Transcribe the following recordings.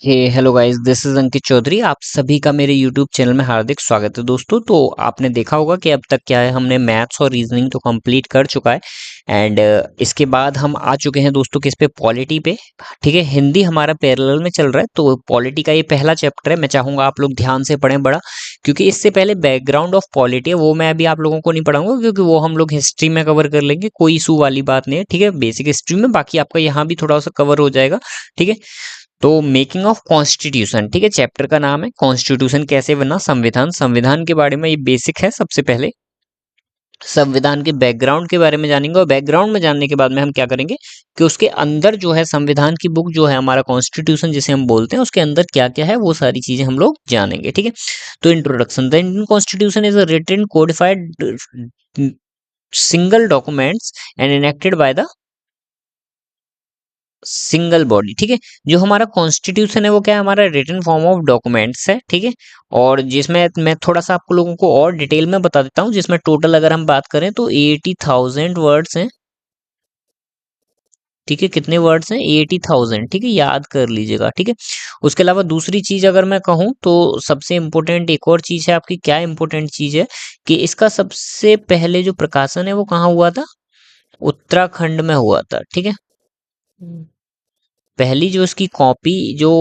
Hey hello guys, this is Ankit Chaudhary. आप सभी का मेरे यूट्यूब चैनल में हार्दिक स्वागत है। दोस्तों, तो आपने देखा होगा कि अब तक क्या है, हमने मैथ्स और रीजनिंग तो कंप्लीट कर चुका है। एंड इसके बाद हम आ चुके हैं दोस्तों किस पे, पॉलिटी पे। ठीक है, हिंदी हमारा पैरेलल में चल रहा है, तो पॉलिटी का ये पहला चैप्टर है। मैं चाहूंगा आप लोग ध्यान से पढ़ें बड़ा, क्योंकि इससे पहले बैकग्राउंड ऑफ पॉलिटी है वो मैं अभी आप लोगों को नहीं पढ़ाऊंगा, क्योंकि वो हम लोग हिस्ट्री में कवर कर लेंगे, कोई इशू वाली बात नहीं है। ठीक है, बेसिक हिस्ट्री में बाकी आपका यहाँ भी थोड़ा सा कवर हो जाएगा। ठीक है, तो मेकिंग ऑफ कॉन्स्टिट्यूशन, ठीक है, चैप्टर का नाम है कॉन्स्टिट्यूशन कैसे बना, संविधान। संविधान के बारे में ये बेसिक है। सबसे पहले संविधान के बैकग्राउंड के बारे में जानेंगे, और बैकग्राउंड में जानने के बाद में हम क्या करेंगे कि उसके अंदर जो है संविधान की बुक जो है हमारा कॉन्स्टिट्यूशन जिसे हम बोलते हैं, उसके अंदर क्या क्या है वो सारी चीजें हम लोग जानेंगे। ठीक है, तो introduction. The Indian constitution is a written codified single documents and enacted by the single body. ठीक है, जो हमारा कॉन्स्टिट्यूशन है वो क्या है, हमारा रिटन फॉर्म ऑफ डॉक्यूमेंट्स है। ठीक है, और जिसमें मैं थोड़ा सा आपको लोगों को और डिटेल में बता देता हूँ, जिसमें टोटल अगर हम बात करें तो 80,000 वर्ड्स हैं। ठीक है, कितने वर्ड्स हैं, 80,000। ठीक है, याद कर लीजिएगा। ठीक है, उसके अलावा दूसरी चीज अगर मैं कहूँ तो सबसे इंपॉर्टेंट एक और चीज है आपकी। क्या इंपॉर्टेंट चीज है कि इसका सबसे पहले जो प्रकाशन है वो कहाँ हुआ था, उत्तराखंड में हुआ था। ठीक है, पहली जो इसकी कॉपी जो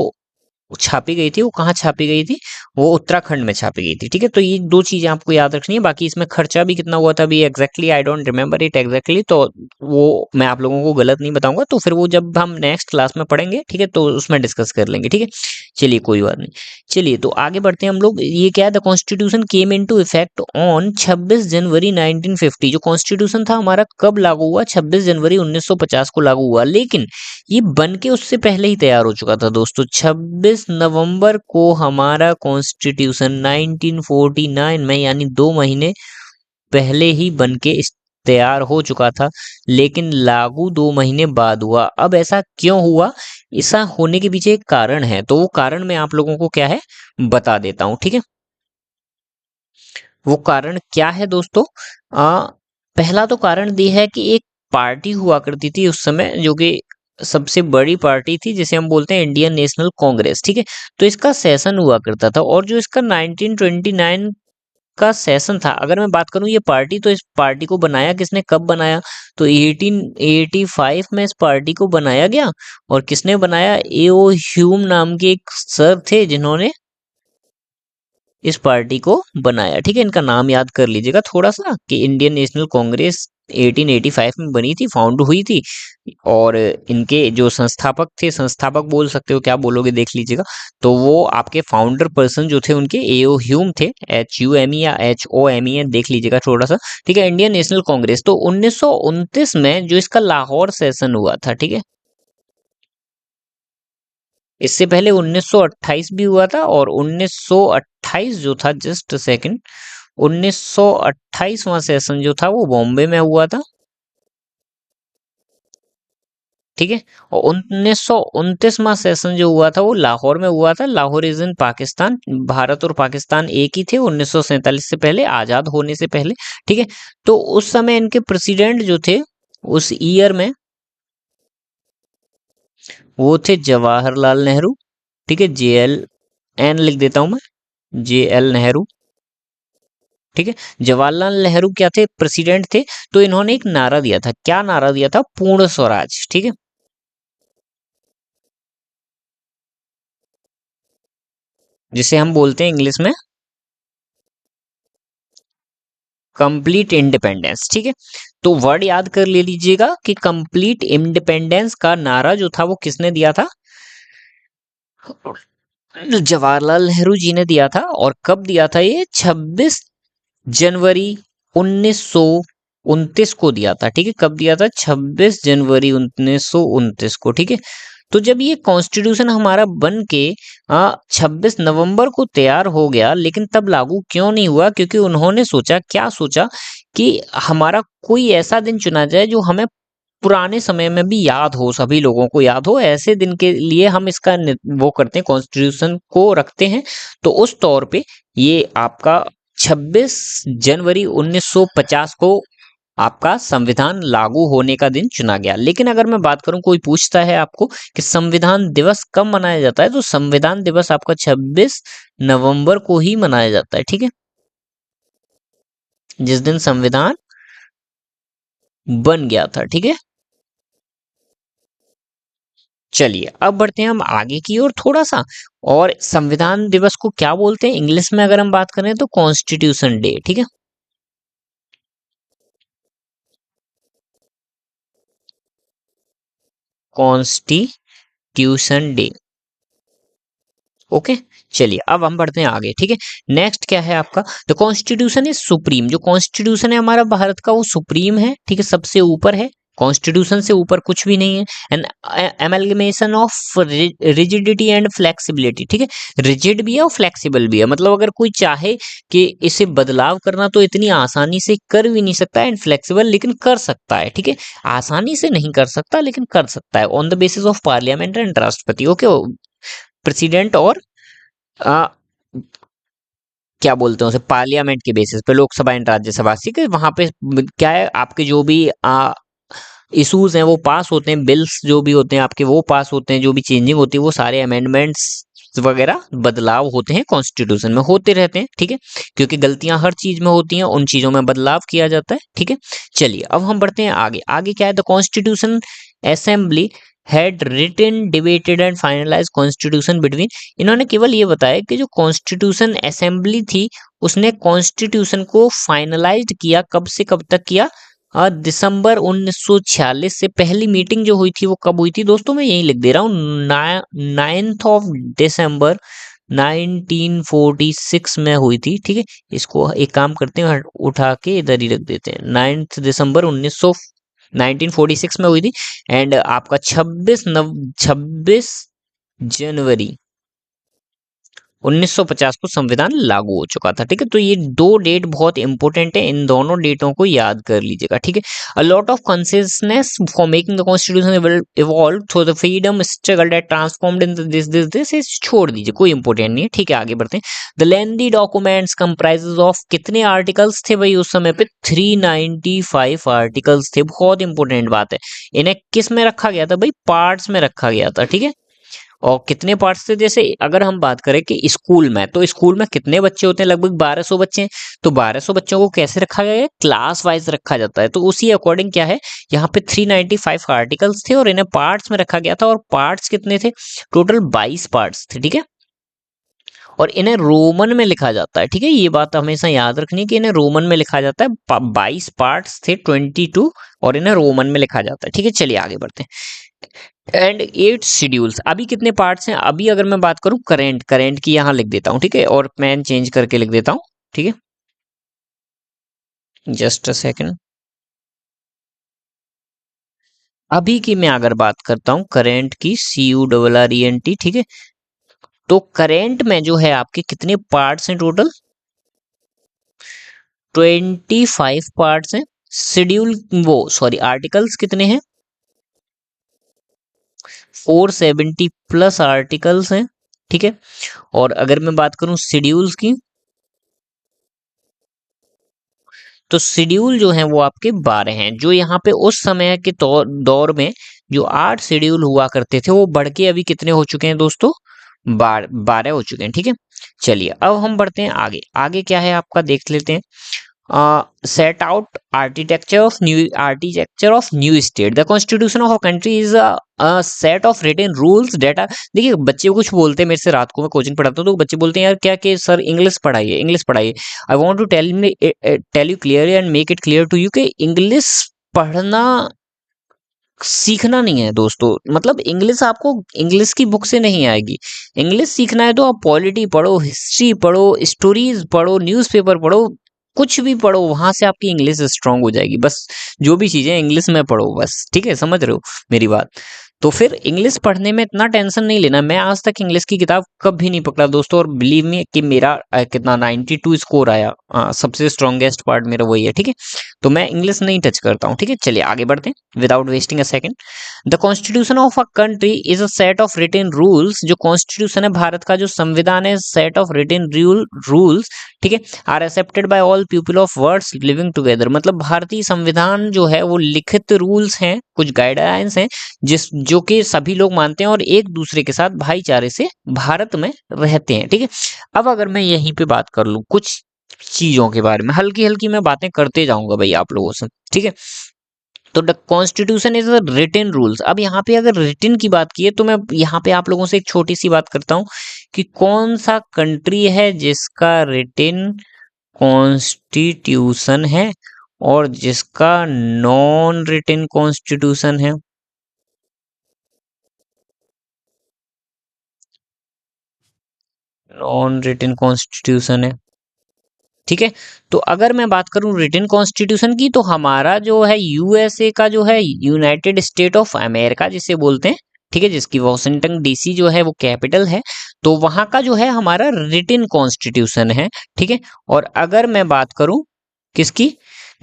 छापी गई थी वो कहाँ छापी गई थी, वो उत्तराखंड में छापी गई थी। ठीक है, तो ये दो चीजें आपको याद रखनी है। बाकी इसमें खर्चा भी कितना हुआ था अभी exactly I don't remember it exactly, तो वो मैं आप लोगों को गलत नहीं बताऊंगा, तो फिर वो जब हम नेक्स्ट क्लास में पढ़ेंगे, ठीक है, तो उसमें डिस्कस कर लेंगे। ठीक है, चलिए कोई बात नहीं। चलिए तो आगे बढ़ते हैं हम लोग। ये क्या है, the constitution came into effect on 26 जनवरी 1950। जो कॉन्स्टिट्यूशन था हमारा कब लागू हुआ, 26 जनवरी 1950 को लागू हुआ, लेकिन ये बन के उससे पहले ही तैयार हो चुका था दोस्तों। 26 नवंबर को हमारा कॉन्स्टिट्यूशन 1949 में, यानी 2 महीने पहले ही बन के तैयार हो चुका था, लेकिन लागू 2 महीने बाद हुआ। अब ऐसा क्यों हुआ, ऐसा होने के पीछे एक कारण है, तो वो कारण मैं आप लोगों को क्या है बता देता हूं। ठीक है, वो कारण क्या है दोस्तों। आ, पहला तो कारण ये है कि एक पार्टी हुआ करती थी उस समय, जो कि सबसे बड़ी पार्टी थी, जिसे हम बोलते हैं इंडियन नेशनल कांग्रेस। ठीक है, तो इसका सेशन हुआ करता था, और जो इसका 1929 का सेशन था, अगर मैं बात करूं ये पार्टी, तो इस पार्टी को बनाया किसने, कब बनाया, तो 1885 में इस पार्टी को बनाया गया। और किसने बनाया, एओ ह्यूम नाम के एक सर थे जिन्होंने इस पार्टी को बनाया। ठीक है, इनका नाम याद कर लीजिएगा थोड़ा सा, कि इंडियन नेशनल कांग्रेस 1885 में बनी थी, फाउंड हुई थी। और इनके जो संस्थापक थे, संस्थापक बोल सकते हो, क्या बोलोगे देख लीजिएगा, तो वो आपके फाउंडर पर्सन जो थे उनके एओ ह्यूम थे, HUME या HOME देख लीजिएगा थोड़ा सा। ठीक है, इंडियन नेशनल कांग्रेस। तो 1929 में जो इसका लाहौर सेशन हुआ था, ठीक है, इससे पहले 1928 भी हुआ था, और 1928 जो था, जस्ट सेकंड, 1928वां सेशन जो था वो बॉम्बे में हुआ था। ठीक है, और 1929वां सेशन जो हुआ था वो लाहौर में हुआ था। लाहौर इज इन पाकिस्तान, भारत और पाकिस्तान एक ही थे 1947 से पहले, आजाद होने से पहले। ठीक है, तो उस समय इनके प्रेसिडेंट जो थे उस ईयर में, वो थे जवाहरलाल नेहरू। ठीक है, JLN लिख देता हूं मैं, JL नेहरू। ठीक है, जवाहरलाल नेहरू क्या थे, प्रेसिडेंट थे। तो इन्होंने एक नारा दिया था, क्या नारा दिया था, पूर्ण स्वराज। ठीक है, जिसे हम बोलते हैं इंग्लिश में कंप्लीट इंडिपेंडेंस। ठीक है, तो वर्ड याद कर ले लीजिएगा कि कंप्लीट इंडिपेंडेंस का नारा जो था वो किसने दिया था, जवाहरलाल नेहरू जी ने दिया था। और कब दिया था, ये 26 जनवरी 1929 को दिया था। ठीक है, कब दिया था, 26 जनवरी 1929 को। ठीक है, तो जब ये कॉन्स्टिट्यूशन हमारा बन के 26 नवंबर को तैयार हो गया, लेकिन तब लागू क्यों नहीं हुआ, क्योंकि उन्होंने सोचा, क्या सोचा, कि हमारा कोई ऐसा दिन चुना जाए जो हमें पुराने समय में भी याद हो, सभी लोगों को याद हो, ऐसे दिन के लिए हम इसका वो करते हैं, कॉन्स्टिट्यूशन को रखते हैं। तो उस तौर पे ये आपका 26 जनवरी 1950 को आपका संविधान लागू होने का दिन चुना गया। लेकिन अगर मैं बात करूं, कोई पूछता है आपको कि संविधान दिवस कब मनाया जाता है, तो संविधान दिवस आपका 26 नवंबर को ही मनाया जाता है, ठीक है, जिस दिन संविधान बन गया था, ठीक है। चलिए अब बढ़ते हैं हम आगे की ओर थोड़ा सा। और संविधान दिवस को क्या बोलते हैं इंग्लिश में अगर हम बात करें तो कॉन्स्टिट्यूशन डे, ठीक है, कॉन्स्टिट्यूशन डे। ओके, चलिए अब हम बढ़ते हैं आगे, ठीक है। नेक्स्ट क्या है आपका, द कॉन्स्टिट्यूशन इज सुप्रीम। जो कॉन्स्टिट्यूशन है हमारा भारत का वो सुप्रीम है, ठीक है, सबसे ऊपर है, कॉन्स्टिट्यूशन से ऊपर कुछ भी नहीं है। And amalgamation of rigidity and flexibility, ठीक है, रिजिड भी है और फ्लेक्सिबल भी है, मतलब अगर कोई चाहे कि इसे बदलाव करना तो इतनी आसानी से कर भी नहीं सकता, एंड फ्लेक्सिबल लेकिन कर सकता है, ठीक है, आसानी से नहीं कर सकता लेकिन कर सकता है, on the basis of parliament and राष्ट्रपति। ओके, प्रेसिडेंट और आ, क्या बोलते हैं उसे, पार्लियामेंट के बेसिस पे, लोकसभा एंड राज्यसभा, ठीक है, वहां पे क्या है आपके जो भी इश्यूज हैं वो पास होते हैं, बिल्स जो भी होते हैं आपके वो पास होते हैं, जो भी चेंजिंग होती है वो सारे अमेंडमेंट्स वगैरह बदलाव होते हैं कॉन्स्टिट्यूशन में, होते रहते हैं, ठीक है, क्योंकि गलतियां हर चीज में होती हैं, उन चीजों में बदलाव किया जाता है, ठीक है। चलिए अब हम बढ़ते हैं आगे। आगे क्या है, the constitution assembly had written debated and finalize constitution between. इन्होंने केवल ये बताया कि जो कॉन्स्टिट्यूशन असेंबली थी उसने कॉन्स्टिट्यूशन को फाइनलाइज किया, कब से कब तक किया, दिसंबर 1946 से। पहली मीटिंग जो हुई थी वो कब हुई थी दोस्तों, मैं यही लिख दे रहा हूँ, 9 दिसंबर 1946 में हुई थी, ठीक है। इसको एक काम करते हैं, उठा के इधर ही रख देते हैं, 9 दिसंबर 1946 में हुई थी। एंड आपका 26 जनवरी 1950 को संविधान लागू हो चुका था, ठीक है। तो ये दो डेट बहुत इंपॉर्टेंट है, इन दोनों डेटों को याद कर लीजिएगा, ठीक है। A lot of consciousness for making the constitution evolve through the freedom struggle that transformed in this इस छोड़ दीजिए, कोई इंपॉर्टेंट नहीं है, ठीक है। आगे बढ़ते हैं। The lengthy documents comprises of कितने आर्टिकल्स थे भाई उस समय पे, 395 आर्टिकल्स थे, बहुत इंपॉर्टेंट बात है। इन्हें किस में रखा गया था भाई, पार्ट्स में रखा गया था, ठीक है। और कितने पार्ट्स थे, जैसे अगर हम बात करें कि स्कूल में, तो स्कूल में कितने बच्चे होते हैं, लगभग 1200 बच्चे हैं। तो 1200 बच्चों को कैसे रखा गया है, क्लास वाइज रखा जाता है, तो उसी अकॉर्डिंग क्या है, यहाँ पे 395 आर्टिकल्स थे और इन्हें पार्ट्स में रखा गया था। और पार्ट्स कितने थे, टोटल 22 पार्ट्स थे, ठीक है। और इन्हें रोमन में लिखा जाता है, ठीक है, ये बात हमेशा याद रखनी है कि इन्हें रोमन में लिखा जाता है। 22 पार्ट्स थे, 22, और इन्हें रोमन में लिखा जाता है, ठीक है। चलिए आगे बढ़ते हैं। एंड 8 शेड्यूल्स, अभी कितने पार्ट्स हैं, अभी अगर मैं बात करूं करंट की यहाँ लिख देता हूं, ठीक है, और पेन चेंज करके लिख देता हूं, ठीक है, जस्ट अ सेकंड। अभी की मैं अगर बात करता हूं करंट की, CURRENT, ठीक है, तो करंट में जो है आपके कितने पार्ट्स हैं टोटल, 25 पार्ट्स हैं। शेड्यूल, वो सॉरी, आर्टिकल्स कितने हैं, 470 प्लस आर्टिकल्स हैं, ठीक है। और अगर मैं बात करूं शेड्यूल्स की, तो शेड्यूल जो है वो आपके 12 हैं। जो यहाँ पे उस समय के दौर में जो 8 शेड्यूल हुआ करते थे वो बढ़ के अभी कितने हो चुके हैं दोस्तों, 12 हो चुके हैं, ठीक है। चलिए अब हम बढ़ते हैं आगे। आगे क्या है आपका देख लेते हैं। Set out architecture of new state, the constitution of a country is a set of written rules that are. देखिए बच्चे कुछ बोलते हैं, मेरे से रात को मैं कोचिंग पढ़ाता हूँ तो बच्चे बोलते हैं यार क्या कि सर इंग्लिश पढ़ाइए, इंग्लिश पढ़ाइए। I want to tell you clearly and make it clear to you कि इंग्लिश पढ़ना सीखना नहीं है दोस्तों, मतलब इंग्लिश आपको इंग्लिश की बुक से नहीं आएगी। इंग्लिश सीखना है तो आप पॉलिटी पढ़ो, हिस्ट्री पढ़ो, स्टोरीज पढ़ो, न्यूज़पेपर पढ़ो, कुछ भी पढ़ो, वहां से आपकी इंग्लिश स्ट्रांग हो जाएगी। बस जो भी चीजें इंग्लिश में पढ़ो बस, ठीक है, समझ रहे हो मेरी बात। तो फिर इंग्लिश पढ़ने में इतना टेंशन नहीं लेना। मैं आज तक इंग्लिश की किताब कभी नहीं पकड़ा दोस्तों, और बिलीव मी कि मेरा कितना 92 स्कोर आया, सबसे स्ट्रॉन्गेस्ट पार्ट मेरा वही है, ठीक है। तो मैं इंग्लिश नहीं टच करता हूँ, ठीक है। चलिए आगे बढ़ते हैं without wasting a second. The constitution of a country is a set of written rules. जो कॉन्स्टिट्यूशन है भारत का, जो संविधान है, सेट ऑफ रिटन रूल्स, ठीक है, are accepted by all people of words living together. मतलब भारतीय संविधान जो है वो लिखित रूल्स हैं, कुछ गाइडलाइंस हैं जिस जो कि सभी लोग मानते हैं और एक दूसरे के साथ भाईचारे से भारत में रहते हैं, ठीक है। अब अगर मैं यहीं पे बात कर लूं कुछ चीजों के बारे में, हल्की हल्की मैं बातें करते जाऊंगा भाई आप लोगों से, ठीक है। तो the constitution is written rules. अब यहाँ पे अगर रिटन की बात की है तो मैं यहाँ पे आप लोगों से एक छोटी सी बात करता हूँ कि कौन सा कंट्री है जिसका रिटन कॉन्स्टिट्यूशन है और जिसका नॉन रिटन कॉन्स्टिट्यूशन है। नॉन रिटन कॉन्स्टिट्यूशन है, ठीक है। तो अगर मैं बात करूं रिटन कॉन्स्टिट्यूशन की, तो हमारा जो है यूएसए का जो है, यूनाइटेड स्टेट ऑफ अमेरिका जिसे बोलते हैं, ठीक है, जिसकी वॉशिंगटन डीसी जो है वो कैपिटल है, तो वहां का जो है हमारा रिटन कॉन्स्टिट्यूशन है, ठीक है। और अगर मैं बात करूं किसकी,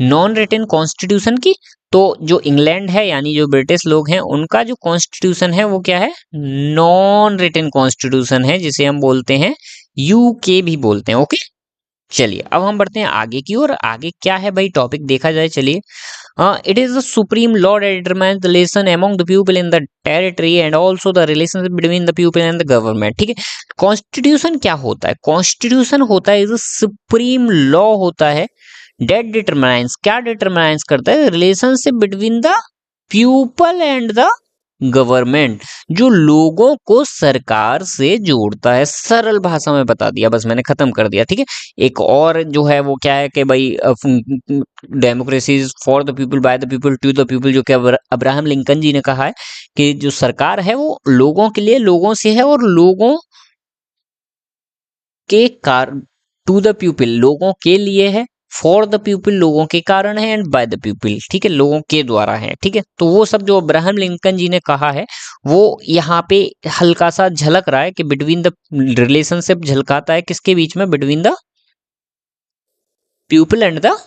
नॉन रिटन कॉन्स्टिट्यूशन की, तो जो इंग्लैंड है यानी जो ब्रिटिश लोग हैं उनका जो कॉन्स्टिट्यूशन है वो क्या है, नॉन रिटन कॉन्स्टिट्यूशन है, जिसे हम बोलते हैं यूके भी बोलते हैं, ओके। चलिए अब हम बढ़ते हैं आगे की ओर। आगे क्या है भाई टॉपिक देखा जाए, चलिए। It is the supreme law that determines the relation among the people in the territory and also the relationship between the people and the government, ठीक है। कॉन्स्टिट्यूशन क्या होता है, कॉन्स्टिट्यूशन होता है इज सुप्रीम लॉ होता है दैट डिटरमाइंस, क्या डिटरमाइंस करता है, relationship between the people and the government, जो लोगों को सरकार से जोड़ता है। सरल भाषा में बता दिया, बस मैंने खत्म कर दिया, ठीक है। एक और जो है वो क्या है कि भाई democracy is for the people by the people to the people, जो कि अब्राहम लिंकन जी ने कहा है कि जो सरकार है वो लोगों के लिए, लोगों से है और लोगों के कार टू द पीपल, लोगों के लिए है, फॉर द पीपल लोगों के कारण है, एंड बाय द पीपल, ठीक है, लोगों के द्वारा है, ठीक है। तो वो सब जो अब्राहम लिंकन जी ने कहा है वो यहाँ पे हल्का सा झलक रहा है कि बिटवीन द रिलेशनशिप झलकाता है किसके बीच में, between the people and the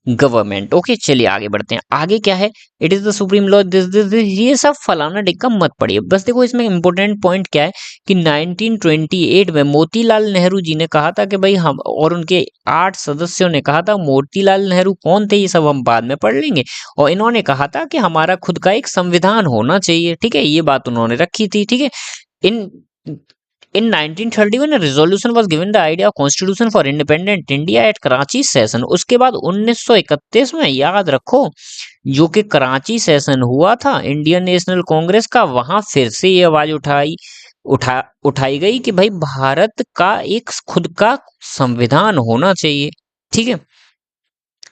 government, okay. चलिए आगे बढ़ते हैं। आगे क्या है, it is the supreme law this ये सब फलाना टिक्का मत पढ़िए, बस देखो इसमें इंपॉर्टेंट पॉइंट क्या है कि 1928 में मोतीलाल नेहरू जी ने कहा था कि भाई हम, और उनके 8 सदस्यों ने कहा था, मोतीलाल नेहरू कौन थे ये सब हम बाद में पढ़ लेंगे, और इन्होंने कहा था कि हमारा खुद का एक संविधान होना चाहिए, ठीक है, ये बात उन्होंने रखी थी, ठीक है। इन In 1931 a resolution was given the idea of constitution for independent India at Karachi session। उसके बाद 1931 में याद रखो जो कि कराची सेशन हुआ था इंडियन नेशनल कांग्रेस का, वहां फिर से ये आवाज उठाई गई कि भाई भारत का एक खुद का संविधान होना चाहिए, ठीक है।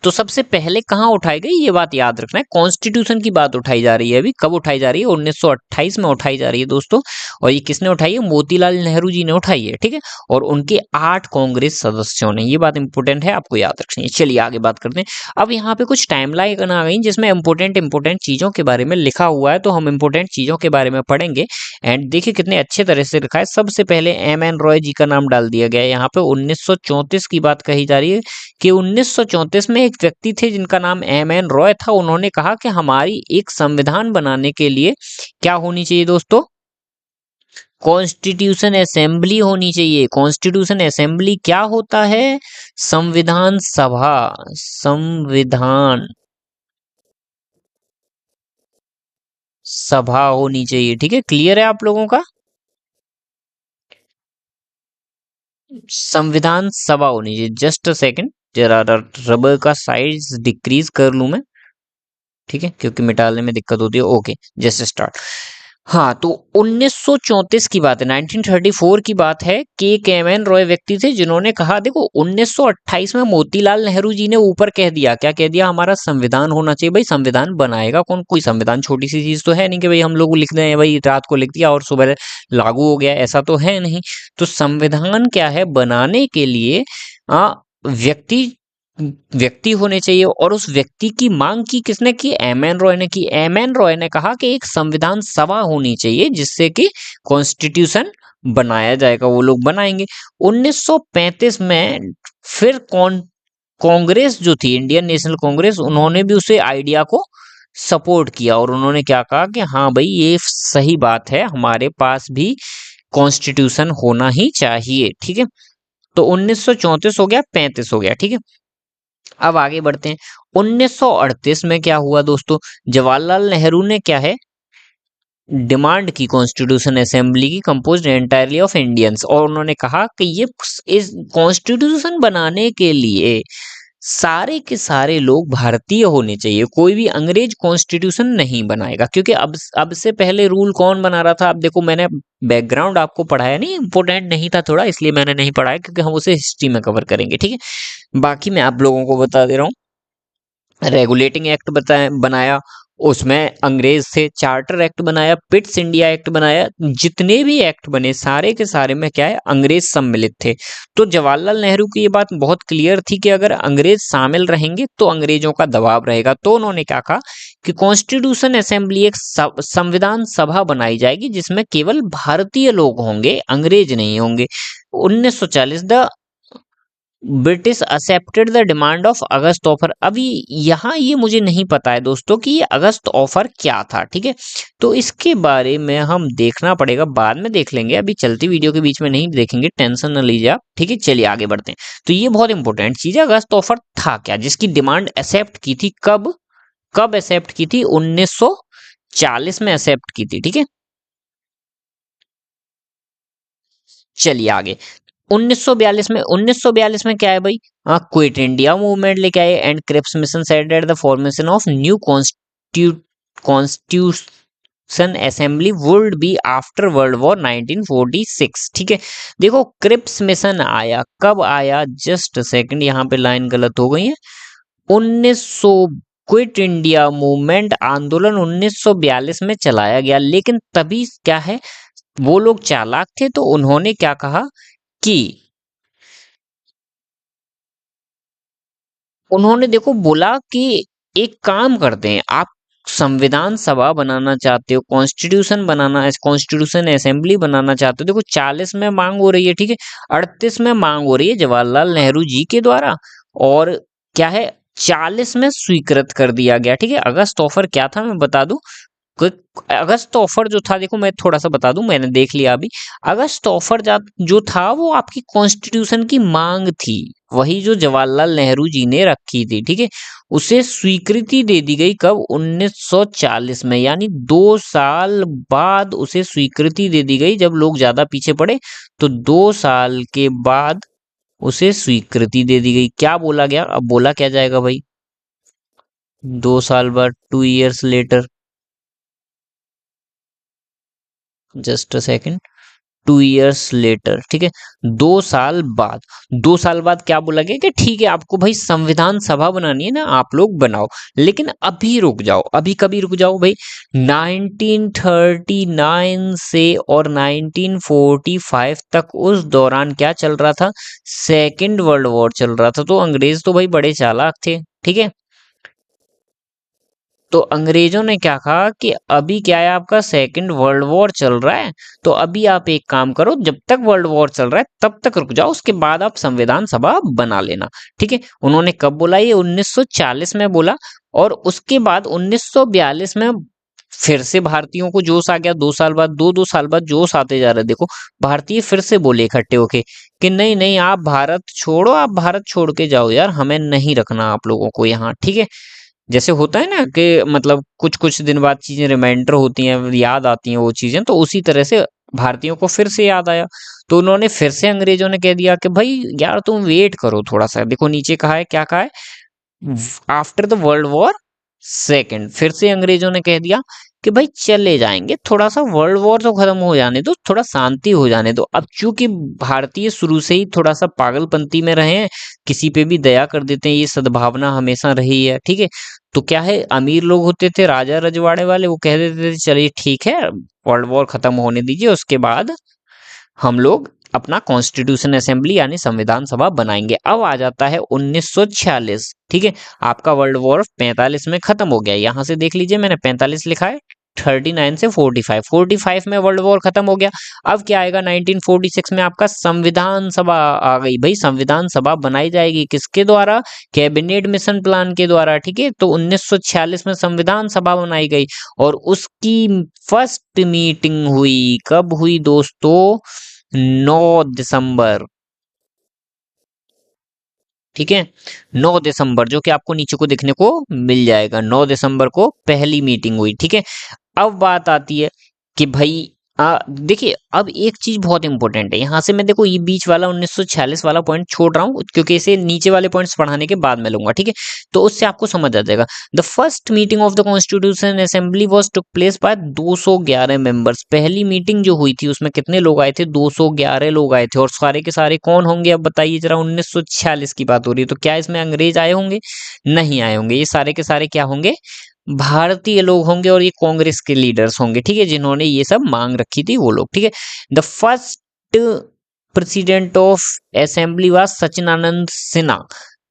तो सबसे पहले कहाँ उठाई गई ये बात याद रखना है, कॉन्स्टिट्यूशन की बात उठाई जा रही है। अभी कब उठाई जा रही है, 1928 में उठाई जा रही है दोस्तों। और ये किसने उठाई है, मोतीलाल नेहरू जी ने उठाई है, ठीक है। और उनके 8 कांग्रेस सदस्यों ने, ये बात इंपॉर्टेंट है, आपको याद रखनी है। चलिए आगे बात करते हैं। अब यहाँ पे कुछ टाइमलाइन आ गई जिसमें इंपॉर्टेंट चीजों के बारे में लिखा हुआ है, तो हम इंपॉर्टेंट चीजों के बारे में पढ़ेंगे। एंड देखिए कितने अच्छे तरह से लिखा है। सबसे पहले एम एन रॉय जी का नाम डाल दिया गया है यहाँ पे। 1934 की बात कही जा रही है कि 1934 में एक व्यक्ति थे जिनका नाम एम एन रॉय था। उन्होंने कहा कि हमारी एक संविधान बनाने के लिए क्या होनी चाहिए दोस्तों, कॉन्स्टिट्यूशन असेंबली होनी चाहिए। कॉन्स्टिट्यूशन असेंबली क्या होता है, संविधान सभा, संविधान सभा होनी चाहिए, ठीक है। क्लियर है आप लोगों का, संविधान सभा होनी चाहिए। जस्ट अ सेकेंड, जरा रबर का साइज डिक्रीज कर लूं मैं, ठीक है, क्योंकि मिटाने में दिक्कत होती है। ओके, जैसे स्टार्ट। हाँ, तो 1934 की बात है, 1934 की बात है कि एक एम एन रॉय व्यक्ति थे जिन्होंने कहा, देखो 1928 में मोतीलाल नेहरू जी ने ऊपर कह दिया, क्या कह दिया, हमारा संविधान होना चाहिए। भाई संविधान बनाएगा कौन, कोई संविधान छोटी सी चीज तो है नहीं कि भाई हम लोग लिख दें, भाई रात को लिख दिया और सुबह लागू हो गया, ऐसा तो है नहीं। तो संविधान क्या है, बनाने के लिए व्यक्ति व्यक्ति होने चाहिए, और उस व्यक्ति की मांग की किसने की? एम एन रॉय ने की। एम एन रॉय ने कहा कि एक संविधान सभा होनी चाहिए जिससे कि कॉन्स्टिट्यूशन बनाया जाएगा, वो लोग बनाएंगे। 1935 में फिर कांग्रेस जो थी, इंडियन नेशनल कांग्रेस, उन्होंने भी उसे आइडिया को सपोर्ट किया, और उन्होंने क्या कहा कि हाँ भाई ये सही बात है, हमारे पास भी कॉन्स्टिट्यूशन होना ही चाहिए। ठीक है, तो 1934 हो गया, 35 हो गया। ठीक है, अब आगे बढ़ते हैं। 1938 में क्या हुआ दोस्तों? जवाहरलाल नेहरू ने क्या है, डिमांड की कॉन्स्टिट्यूशन असेंबली की, कंपोज्ड एंटायरली ऑफ इंडियंस, और उन्होंने कहा कि ये इस कॉन्स्टिट्यूशन बनाने के लिए सारे के सारे लोग भारतीय होने चाहिए, कोई भी अंग्रेज कॉन्स्टिट्यूशन नहीं बनाएगा। क्योंकि अब से पहले रूल कौन बना रहा था? अब देखो, मैंने बैकग्राउंड आपको पढ़ाया नहीं, इंपॉर्टेंट नहीं था थोड़ा, इसलिए मैंने नहीं पढ़ाया, क्योंकि हम उसे हिस्ट्री में कवर करेंगे। ठीक है, बाकी मैं आप लोगों को बता दे रहा हूँ। रेगुलेटिंग एक्ट बनाया, उसमें अंग्रेज थे। चार्टर एक्ट बनाया, पिट्स इंडिया एक्ट बनाया, जितने भी एक्ट बने सारे के सारे में क्या है, अंग्रेज सम्मिलित थे। तो जवाहरलाल नेहरू की ये बात बहुत क्लियर थी कि अगर अंग्रेज शामिल रहेंगे तो अंग्रेजों का दबाव रहेगा। तो उन्होंने क्या कहा कि कॉन्स्टिट्यूशन असेंबली, एक संविधान सभा बनाई जाएगी जिसमें केवल भारतीय लोग होंगे, अंग्रेज नहीं होंगे। 1940 the British accepted the demand of August offer. अभी यहाँ ये मुझे नहीं पता है दोस्तों कि ये अगस्त ऑफर क्या था। ठीक है, तो इसके बारे में हम देखना पड़ेगा, बाद में देख लेंगे, अभी चलती वीडियो के बीच में नहीं देखेंगे, टेंशन न लीजिए आप। ठीक है, चलिए आगे बढ़ते हैं। तो ये बहुत इंपॉर्टेंट चीज है, अगस्त ऑफर था क्या, जिसकी डिमांड एक्सेप्ट की थी। कब कब एक्सेप्ट की थी? 1940 में एक्सेप्ट की थी। ठीक है, चलिए आगे। 1942 में क्या है भाई? हाँ, क्विट इंडिया मूवमेंट लेके आए, and Cripps mission said at the formation of new constitution assembly would be after world war 1946। ठीक है, देखो क्रिप्स मिशन आया, कब आया? जस्ट सेकंड, यहाँ पे लाइन गलत हो गई है। 1900, क्विट इंडिया मूवमेंट आंदोलन 1942 में चलाया गया, लेकिन तभी क्या है, वो लोग चालाक थे, तो उन्होंने क्या कहा कि उन्होंने देखो बोला कि एक काम करते हैं, आप संविधान सभा बनाना चाहते हो, कॉन्स्टिट्यूशन बनाना, कॉन्स्टिट्यूशन असेंबली बनाना चाहते हो, देखो 40 में मांग हो रही है। ठीक है, 38 में मांग हो रही है जवाहरलाल नेहरू जी के द्वारा, और क्या है, 40 में स्वीकृत कर दिया गया। ठीक है, अगस्त ऑफर क्या था मैं बता दूं। अगस्त ऑफर जो था, देखो मैं थोड़ा सा बता दूं, मैंने देख लिया अभी। अगस्त ऑफर जो था वो आपकी कॉन्स्टिट्यूशन की मांग थी, वही जो जवाहरलाल नेहरू जी ने रखी थी। ठीक है, उसे स्वीकृति दे दी गई कब? 1940 में, यानी 2 साल बाद उसे स्वीकृति दे दी गई। जब लोग ज्यादा पीछे पड़े तो 2 साल के बाद उसे स्वीकृति दे दी गई। क्या बोला गया? अब बोला क्या जाएगा भाई? 2 साल बाद, 2 years later, just a second, 2 years later. ठीक है, 2 साल बाद, 2 साल बाद क्या बोला गया कि ठीक है, आपको भाई संविधान सभा बनानी है ना, आप लोग बनाओ, लेकिन अभी रुक जाओ। अभी कभी रुक जाओ भाई? 1939 से और 1945 तक, उस दौरान क्या चल रहा था? सेकेंड वर्ल्ड वॉर चल रहा था। तो अंग्रेज तो भाई बड़े चालाक थे। ठीक है, तो अंग्रेजों ने क्या कहा कि अभी क्या है, आपका सेकंड वर्ल्ड वॉर चल रहा है, तो अभी आप एक काम करो, जब तक वर्ल्ड वॉर चल रहा है तब तक रुक जाओ, उसके बाद आप संविधान सभा बना लेना। ठीक है, उन्होंने कब बोला? ये 1940 में बोला, और उसके बाद 1942 में फिर से भारतीयों को जोश आ गया। 2 साल बाद, दो साल बाद जोश आते जा रहा है। देखो, भारतीय फिर से बोले इकट्ठे होके कि नहीं नहीं, आप भारत छोड़ो, आप भारत छोड़ के जाओ यार, हमें नहीं रखना आप लोगों को यहाँ। ठीक है, जैसे होता है ना कि मतलब कुछ कुछ दिन बाद चीजें रिमाइंडर होती हैं, याद आती हैं वो चीजें, तो उसी तरह से भारतीयों को फिर से याद आया। तो उन्होंने फिर से, अंग्रेजों ने कह दिया कि भाई यार तुम वेट करो थोड़ा सा। देखो नीचे कहा है, क्या कहा है? After the world war second, फिर से अंग्रेजों ने कह दिया कि भाई चले जाएंगे, थोड़ा सा वर्ल्ड वॉर तो खत्म हो जाने दो, थोड़ा शांति हो जाने दो। अब चूंकि भारतीय शुरू से ही थोड़ा सा पागलपंती में रहे हैं, किसी पे भी दया कर देते हैं, ये सद्भावना हमेशा रही है। ठीक है, तो क्या है, अमीर लोग होते थे, राजा रजवाड़े वाले, वो कह देते थे चलिए ठीक है, वर्ल्ड वॉर खत्म होने दीजिए, उसके बाद हम लोग अपना कॉन्स्टिट्यूशन असेंबली यानी संविधान सभा बनाएंगे। अब आ जाता है 1946, ठीक है। आपका वर्ल्ड वॉर 45 में खत्म हो गया। यहां से देख लीजिए मैंने 45 लिखा है, 39 से 45, 45 में वर्ल्ड वॉर खत्म हो गया। अब क्या आएगा 1946 में आपका संविधान सभा आ गई भाई। संविधान सभा बनाई जाएगी किसके द्वारा? कैबिनेट मिशन प्लान के द्वारा, ठीक है। तो 1946 में संविधान सभा बनाई गई और उसकी फर्स्ट मीटिंग हुई, कब हुई दोस्तों? 9 दिसंबर, ठीक है। 9 दिसंबर, जो कि आपको नीचे को देखने को मिल जाएगा। 9 दिसंबर को पहली मीटिंग हुई, ठीक है। अब बात आती है कि भाई देखिए, अब एक चीज बहुत इंपॉर्टेंट है यहां से। मैं देखो ये बीच वाला 1946 वाला पॉइंट छोड़ रहा हूं क्योंकि इसे नीचे वाले पॉइंट्स पढ़ाने के बाद में लूंगा, ठीक है। तो उससे आपको समझ आ जाएगा। The first meeting of the constitution assembly was took place by 211 members. पहली मीटिंग जो हुई थी उसमें कितने लोग आए थे? 211 लोग आए थे। और सारे के सारे कौन होंगे? अब बताइए जरा, 1946 की बात हो रही है तो क्या इसमें अंग्रेज आए होंगे? नहीं आए होंगे। ये सारे के सारे क्या होंगे? भारतीय लोग होंगे और ये कांग्रेस के लीडर्स होंगे, ठीक है, जिन्होंने ये सब मांग रखी थी वो लोग, ठीक है। The first president of assembly was Sachchidananda Sinha.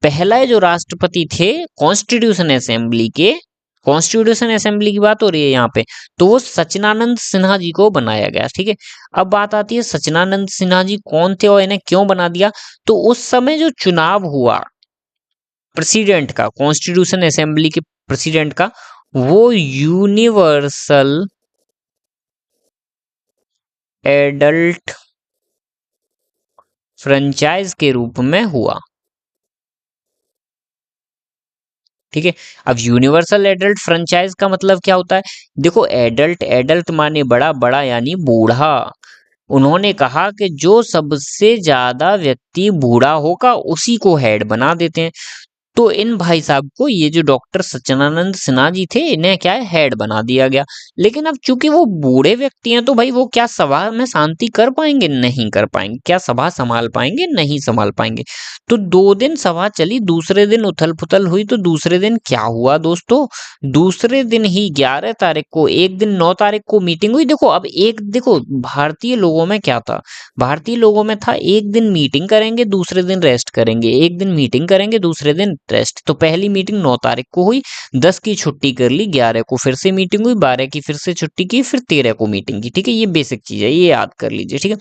पहला जो राष्ट्रपति थे कॉन्स्टिट्यूशन असेंबली के, कॉन्स्टिट्यूशन असेंबली की बात हो रही है यहाँ पे, तो वो सचिदानंद सिन्हा जी को बनाया गया, ठीक है। अब बात आती है सचिदानंद सिन्हा जी कौन थे और इन्हें क्यों बना दिया? तो उस समय जो चुनाव हुआ प्रेसिडेंट का, कॉन्स्टिट्यूशन असेंबली के प्रेसिडेंट का, वो यूनिवर्सल एडल्ट फ्रेंचाइज के रूप में हुआ, ठीक है। अब यूनिवर्सल एडल्ट फ्रेंचाइज का मतलब क्या होता है? देखो, एडल्ट, एडल्ट माने बड़ा, बड़ा यानी बूढ़ा। उन्होंने कहा कि जो सबसे ज्यादा व्यक्ति बूढ़ा होगा उसी को हेड बना देते हैं। तो इन भाई साहब को, ये जो डॉक्टर सच्चिदानंद सिन्हा जी थे, इन्हें क्या है, हेड बना दिया गया। लेकिन अब चूंकि वो बूढ़े व्यक्ति हैं तो भाई वो क्या सभा में शांति कर पाएंगे? नहीं कर पाएंगे। क्या सभा संभाल पाएंगे? नहीं संभाल पाएंगे। तो 2 दिन सभा चली, दूसरे दिन उथल पुथल हुई। तो दूसरे दिन क्या हुआ दोस्तों? दूसरे दिन ही 11 तारीख को, एक दिन 9 तारीख को मीटिंग हुई। देखो अब एक, देखो भारतीय लोगों में क्या था? भारतीय लोगों में था एक दिन मीटिंग करेंगे, दूसरे दिन रेस्ट करेंगे, एक दिन मीटिंग करेंगे, दूसरे दिन रेस्ट। तो पहली मीटिंग 9 तारीख को हुई, 10 की छुट्टी कर ली, 11 को फिर से मीटिंग हुई, 12 की फिर से छुट्टी की, फिर 13 को मीटिंग की, ठीक है। ये बेसिक चीज है, ये याद कर लीजिए, ठीक है।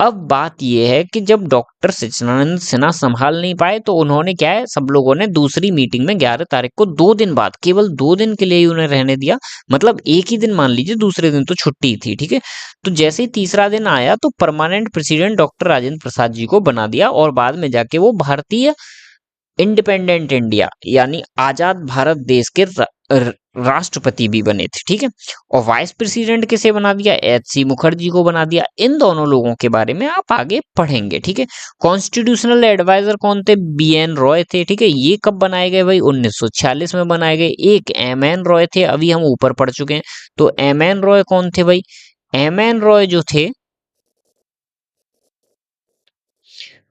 अब बात ये है कि जब डॉक्टर सच्चिदानंद सिन्हा संभाल नहीं पाए तो उन्होंने क्या है, सब लोगों ने दूसरी मीटिंग में 11 तारीख को 2 दिन बाद, केवल 2 दिन के लिए ही उन्हें रहने दिया। मतलब एक ही दिन मान लीजिए, दूसरे दिन तो छुट्टी थी, ठीक है। तो जैसे ही तीसरा दिन आया तो permanent president doctor Rajendra Prasad ji को बना दिया और बाद में जाके वो भारतीय इंडिपेंडेंट इंडिया यानी आजाद भारत देश के राष्ट्रपति भी बने थे, ठीक है। और वाइस प्रेसिडेंट किसे बना दिया? एच सी मुखर्जी को बना दिया। इन दोनों लोगों के बारे में आप आगे पढ़ेंगे, ठीक है। कॉन्स्टिट्यूशनल एडवाइजर कौन थे? बी एन रॉय थे, ठीक है। ये कब बनाए गए भाई? 1946 में बनाए गए। एक एम एन रॉय थे, अभी हम ऊपर पढ़ चुके हैं। तो एम एन रॉय कौन थे भाई? एम एन रॉय जो थे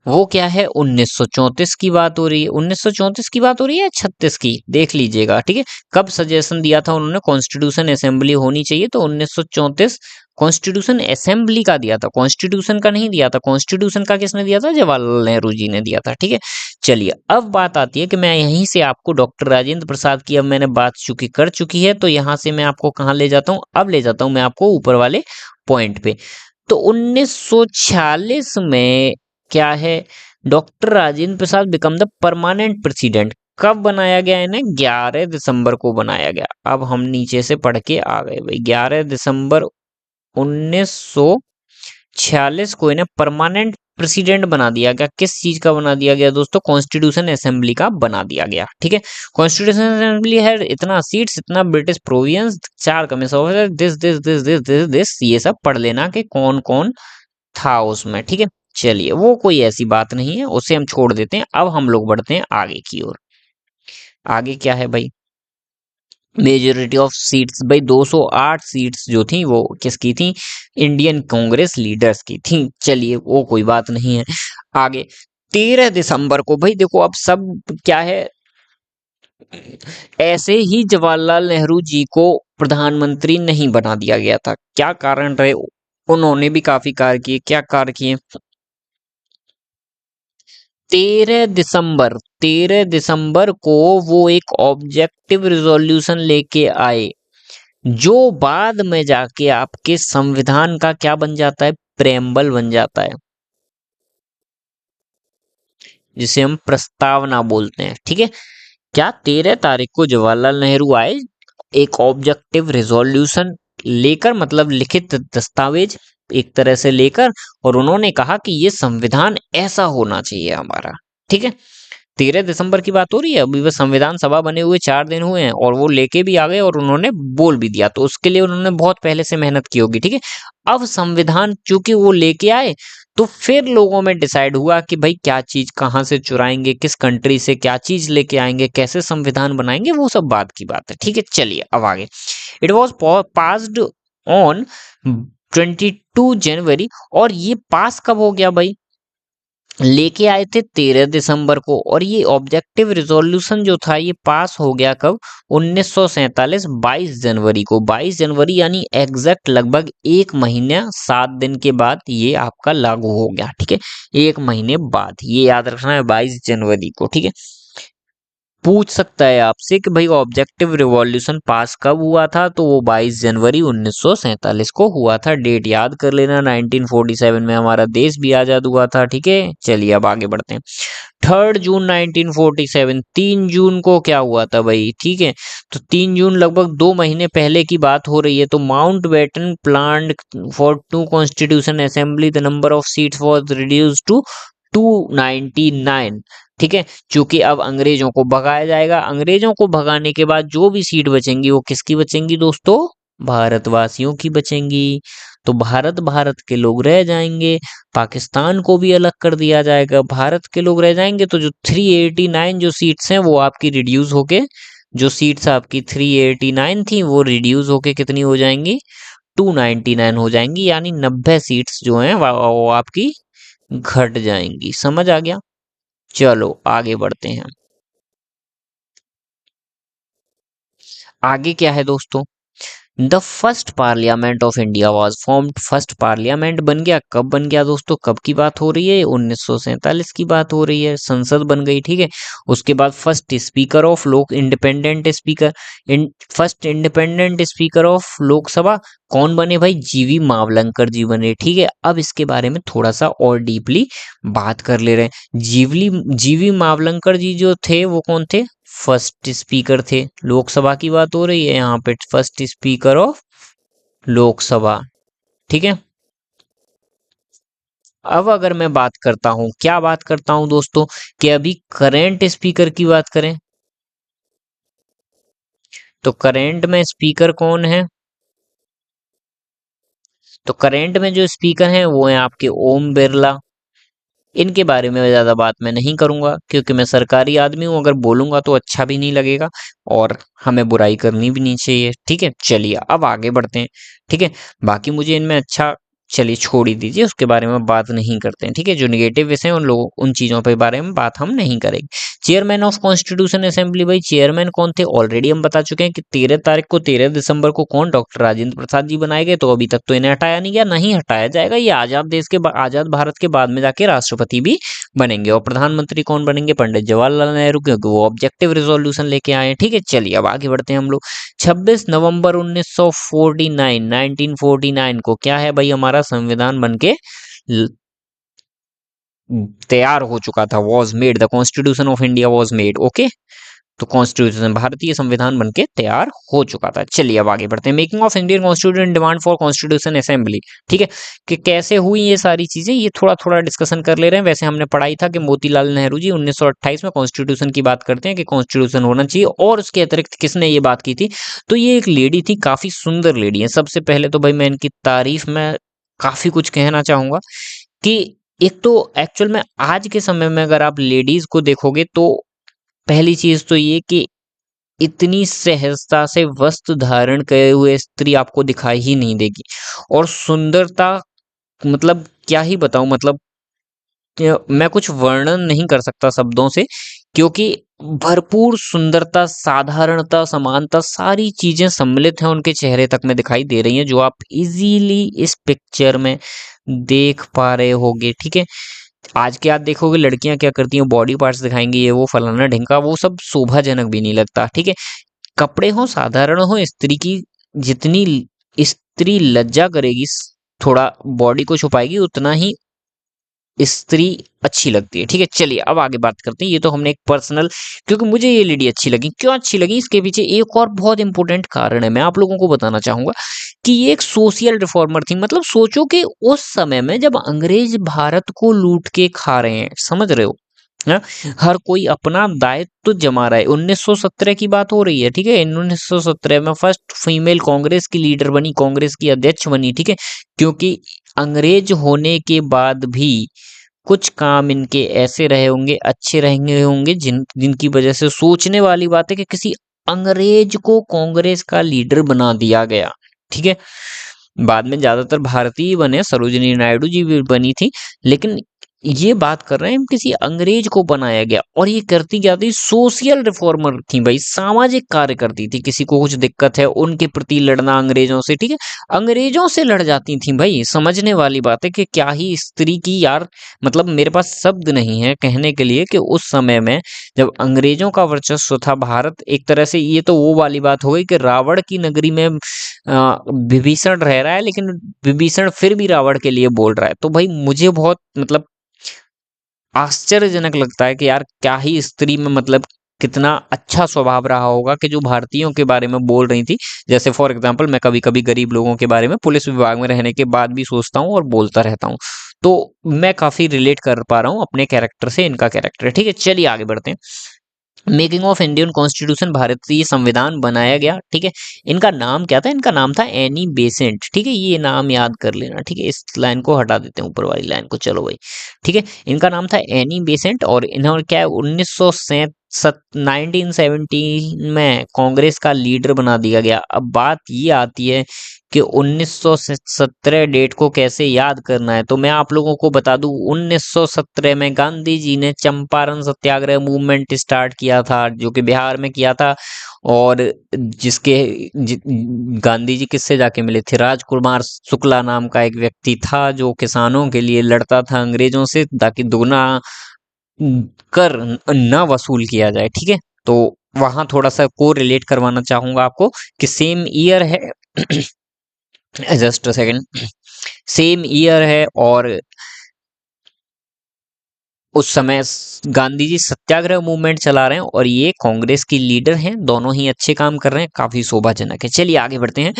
वो क्या है, 1934 की बात हो रही है। 1934 की बात हो रही है, 36 की, देख लीजिएगा, ठीक है। कब सजेशन दिया था उन्होंने? कॉन्स्टिट्यूशन असेंबली होनी चाहिए, तो 1934 कॉन्स्टिट्यूशन असेंबली का दिया था, कॉन्स्टिट्यूशन का नहीं दिया था। कॉन्स्टिट्यूशन का किसने दिया था? जवाहरलाल नेहरू जी ने दिया था, ठीक है। चलिए अब बात आती है कि मैं यहीं से आपको डॉक्टर राजेंद्र प्रसाद की, अब मैंने बात चूंकि कर चुकी है तो यहां से मैं आपको कहाँ ले जाता हूँ? अब ले जाता हूँ मैं आपको ऊपर वाले पॉइंट पे। तो 1946 में क्या है, doctor Rajendra Prasad become the permanent president. कब बनाया गया इन्हें? 11 दिसंबर को बनाया गया। अब हम नीचे से पढ़ के आ गए भाई, 11 दिसंबर 1946 को इन्हें परमानेंट प्रेसिडेंट बना दिया गया। किस चीज का बना दिया गया दोस्तों? कॉन्स्टिट्यूशन असेंबली का बना दिया गया, ठीक है। कॉन्स्टिट्यूशन असेंबली है, इतना सीट्स, इतना British province, 4 commission officer, this ये सब पढ़ लेना कि कौन कौन था उसमें, ठीक है। चलिए वो कोई ऐसी बात नहीं है, उसे हम छोड़ देते हैं। अब हम लोग बढ़ते हैं आगे की ओर। आगे क्या है भाई? मेजोरिटी ऑफ सीट्स भाई, 208 सीट्स जो थी वो किसकी थी? इंडियन कांग्रेस लीडर्स की थी। चलिए वो कोई बात नहीं है। आगे 13 दिसंबर को भाई देखो, अब सब क्या है, ऐसे ही जवाहरलाल नेहरू जी को प्रधानमंत्री नहीं बना दिया गया था। क्या कारण रहे? उन्होंने भी काफी कार्य किए। क्या कार्य किए? 13 दिसंबर को वो एक ऑब्जेक्टिव रिजोल्यूशन लेके आए, जो बाद में जाके आपके संविधान का क्या बन जाता है, प्रेम्बल बन जाता है, जिसे हम प्रस्तावना बोलते हैं। ठीक है, क्या 13 तारीख को जवाहरलाल नेहरू आए एक ऑब्जेक्टिव रिजोल्यूशन लेकर, मतलब लिखित दस्तावेज एक तरह से लेकर, और उन्होंने कहा कि ये संविधान ऐसा होना चाहिए हमारा। ठीक है, 13 दिसंबर की बात हो रही है, अभी बस संविधान सभा बने हुए 4 दिन हुए हैं और वो लेके भी आ गए और उन्होंने बोल भी दिया, तो उसके लिए उन्होंने बहुत पहले से मेहनत की होगी। ठीक है, अब संविधान चूंकि वो लेके आए, तो फिर लोगों में डिसाइड हुआ कि भाई क्या चीज कहाँ से चुराएंगे, किस कंट्री से क्या चीज लेके आएंगे, कैसे संविधान बनाएंगे, वो सब बात की बात है। ठीक है, चलिए अब आगे। इट वॉज पास्ड ऑन 22 जनवरी, और ये पास कब हो गया भाई, लेके आए थे 13 दिसंबर को, और ये ऑब्जेक्टिव रिजोल्यूशन जो था ये पास हो गया कब, 1947 22 जनवरी को। 22 जनवरी यानी एग्जैक्ट लगभग 1 महीना 7 दिन के बाद ये आपका लागू हो गया। ठीक है, 1 महीने बाद, ये याद रखना है 22 जनवरी को। ठीक है, पूछ सकता है आपसे कि भाई ऑब्जेक्टिव रिवॉल्यूशन पास कब हुआ था, तो वो 22 जनवरी 1947 को हुआ था। डेट याद कर लेना, 1947 में हमारा देश भी आजाद हुआ था। ठीक है, चलिए अब आगे बढ़ते हैं। 3 जून 1947, 3 जून को क्या हुआ था भाई, ठीक है, तो 3 जून लगभग 2 महीने पहले की बात हो रही है। तो Mount Batten planned for 2 constitution assembly, the number of seats was reduced to 299। ठीक है, क्योंकि अब अंग्रेजों को भगाया जाएगा, अंग्रेजों को भगाने के बाद जो भी सीट बचेंगी वो किसकी बचेंगी दोस्तों, भारतवासियों की बचेंगी। तो भारत भारत के लोग रह जाएंगे, पाकिस्तान को भी अलग कर दिया जाएगा, भारत के लोग रह जाएंगे। तो जो 389 जो सीट्स हैं वो आपकी रिड्यूस होके, जो सीट्स आपकी 389 थी वो रिड्यूस होके कितनी हो जाएंगी, 299 हो जाएंगी, यानी 90 सीट्स जो हैं वो आपकी घट जाएंगी। समझ आ गया, चलो आगे बढ़ते हैं। आगे क्या है दोस्तों, the first parliament of India was formed. First parliament बन गया, कब बन गया दोस्तों, कब की बात हो रही है, 1947 की बात हो रही है, संसद बन गई। ठीक है, उसके बाद फर्स्ट स्पीकर ऑफ लोक independent speaker, first independent speaker of Lok Sabha कौन बने भाई, जीवी मावलंकर जी बने। ठीक है, अब इसके बारे में थोड़ा सा और डीपली बात कर ले रहे हैं। जीवी मावलंकर जी जो थे वो कौन थे, फर्स्ट स्पीकर थे, लोकसभा की बात हो रही है यहाँ पे, फर्स्ट स्पीकर ऑफ लोकसभा। ठीक है, अब अगर मैं बात करता हूं, क्या बात करता हूं दोस्तों, कि अभी करेंट स्पीकर की बात करें, तो करेंट में स्पीकर कौन है, तो करेंट में जो स्पीकर हैं वो हैं आपके ओम बिरला। इनके बारे में ज़्यादा बात मैं नहीं करूंगा, क्योंकि मैं सरकारी आदमी हूं, अगर बोलूंगा तो अच्छा भी नहीं लगेगा और हमें बुराई करनी भी नहीं चाहिए। ठीक है, चलिए अब आगे बढ़ते हैं। ठीक है, बाकी मुझे इनमें अच्छा, चलिए छोड़ ही दीजिए, उसके बारे में बात नहीं करते हैं। ठीक है, जो निगेटिव विषय हैं उन लोगों, उन चीज़ों के बारे में बात हम नहीं करेंगे। चेयरमैन ऑफ कॉन्स्टिट्यूशन असेंबली, भाई चेयरमैन कौन थे, ऑलरेडी हम बता चुके हैं कि 13 तारीख को, 13 दिसंबर को कौन, डॉक्टर राजेंद्र प्रसाद जी बनाए गए। तो अभी तक तो इन्हें हटाया नहीं गया, नहीं हटाया जाएगा, ये आजाद देश के आजाद भारत के बाद में जाके राष्ट्रपति भी बनेंगे। और प्रधानमंत्री कौन बनेंगे, पंडित जवाहरलाल नेहरू, क्योंकि वो ऑब्जेक्टिव रिजोल्यूशन लेके आए हैं। ठीक है, चलिए अब आगे बढ़ते हैं हम लोग। 26 नवंबर 1949 को क्या है भाई, हमारा संविधान बनके तैयार हो चुका था, was made, the constitution of India was made. Okay, तो कॉन्स्टिट्यूशन, भारतीय संविधान बनके तैयार हो चुका था। चलिए अब आगे बढ़ते हैं। Making of Indian constitution, demand for constitution assembly. ठीक है, कि कैसे हुई ये सारी चीजें, ये थोड़ा थोड़ा डिस्कशन कर ले रहे हैं। वैसे हमने पढ़ाई था कि मोतीलाल नेहरू जी 1928 में कॉन्स्टिट्यूशन की बात करते हैं कि कॉन्स्टिट्यूशन होना चाहिए, और उसके अतिरिक्त किसने ये बात की थी, तो ये एक लेडी थी, काफी सुंदर लेडी है। सबसे पहले तो भाई मैं इनकी तारीफ में काफी कुछ कहना चाहूंगा कि एक तो एक्चुअल में आज के समय में अगर आप लेडीज को देखोगे तो पहली चीज तो ये कि इतनी सहजता से वस्त्र धारण किए हुए स्त्री आपको दिखाई ही नहीं देगी। और सुंदरता, मतलब क्या ही बताऊं, मतलब मैं कुछ वर्णन नहीं कर सकता शब्दों से, क्योंकि भरपूर सुंदरता, साधारणता, समानता, सारी चीजें सम्मिलित हैं उनके चेहरे तक में दिखाई दे रही हैं, जो आप इजीली इस पिक्चर में देख पा रहे होगे। ठीक है, आज के आप देखोगे लड़कियां क्या करती हैं, बॉडी पार्ट्स दिखाएंगी, ये वो फलाना ढिमका, वो सब शोभाजनक भी नहीं लगता, ठीक है। कपड़े हो साधारण हो, स्त्री की जितनी स्त्री लज्जा करेगी, थोड़ा बॉडी को छुपाएगी, उतना ही स्त्री अच्छी लगती है, ठीक है। चलिए अब आगे बात करते हैं। ये तो हमने एक पर्सनल, क्योंकि मुझे ये लेडी अच्छी लगी। क्यों अच्छी लगी, इसके पीछे एक और बहुत इंपॉर्टेंट कारण है, मैं आप लोगों को बताना चाहूंगा कि ये एक सोशल रिफॉर्मर थी। मतलब सोचो कि उस समय में जब अंग्रेज भारत को लूट के खा रहे हैं, समझ रहे हो, हाँ? हर कोई अपना दायित्व तो जमा रहा है। 1917 की बात हो रही है, ठीक है। 1917 में फर्स्ट फीमेल कांग्रेस की लीडर बनी, कांग्रेस की अध्यक्ष बनी, ठीक है। क्योंकि अंग्रेज होने के बाद भी कुछ काम इनके ऐसे रहे होंगे, अच्छे रहे होंगे, जिनकी वजह से सोचने वाली बात है कि किसी अंग्रेज को कांग्रेस का लीडर बना दिया गया, ठीक है। बाद में ज्यादातर भारतीय बने, सरोजिनी नायडू जी भी बनी थी, लेकिन ये बात कर रहे हैं हम, किसी अंग्रेज को बनाया गया। और ये करती क्या थी, सोशल रिफॉर्मर थी भाई, सामाजिक कार्य करती थी। किसी को कुछ दिक्कत है, उनके प्रति लड़ना अंग्रेजों से, ठीक है। अंग्रेजों से लड़ जाती थी भाई। समझने वाली बात है कि क्या ही स्त्री की यार, मतलब मेरे पास शब्द नहीं है कहने के लिए कि उस समय में जब अंग्रेजों का वर्चस्व था भारत, एक तरह से ये तो वो वाली बात हो गई कि रावण की नगरी में विभीषण रह रहा है, लेकिन विभीषण फिर भी रावण के लिए बोल रहा है। तो भाई मुझे बहुत मतलब आश्चर्यजनक लगता है कि यार क्या ही स्त्री में मतलब कितना अच्छा स्वभाव रहा होगा कि जो भारतीयों के बारे में बोल रही थी। जैसे फॉर एग्जांपल मैं कभी कभी गरीब लोगों के बारे में पुलिस विभाग में रहने के बाद भी सोचता हूँ और बोलता रहता हूँ। तो मैं काफी रिलेट कर पा रहा हूँ अपने कैरेक्टर से इनका कैरेक्टर, ठीक है। चलिए आगे बढ़ते हैं। मेकिंग ऑफ इंडियन कॉन्स्टिट्यूशन, भारतीय संविधान बनाया गया, ठीक है। इनका नाम क्या था, इनका नाम था एनी बेसेंट, ठीक है। ये नाम याद कर लेना, ठीक है। इस लाइन को हटा देते हैं, ऊपर वाली लाइन को, चलो भाई, ठीक है। इनका नाम था एनी बेसेंट, और इन्होंने क्या है 1917 में कांग्रेस का लीडर बना दिया गया। अब बात ये आती है कि 1917 डेट को कैसे याद करना है, तो मैं आप लोगों को बता दूं 1917 में गांधी जी ने चंपारण सत्याग्रह मूवमेंट स्टार्ट किया था, जो कि बिहार में किया था। और गांधी जी किससे जाके मिले थे, राजकुमार शुक्ला नाम का एक व्यक्ति था जो किसानों के लिए लड़ता था अंग्रेजों से, ताकि दुगना कर न वसूल किया जाए, ठीक है। तो वहां थोड़ा सा को रिलेट करवाना चाहूंगा आपको कि सेम ईयर है just a second, same year है। और उस समय गांधी जी सत्याग्रह मूवमेंट चला रहे हैं और ये कांग्रेस की लीडर हैं, दोनों ही अच्छे काम कर रहे हैं, काफी शोभाजनक है। चलिए आगे बढ़ते हैं।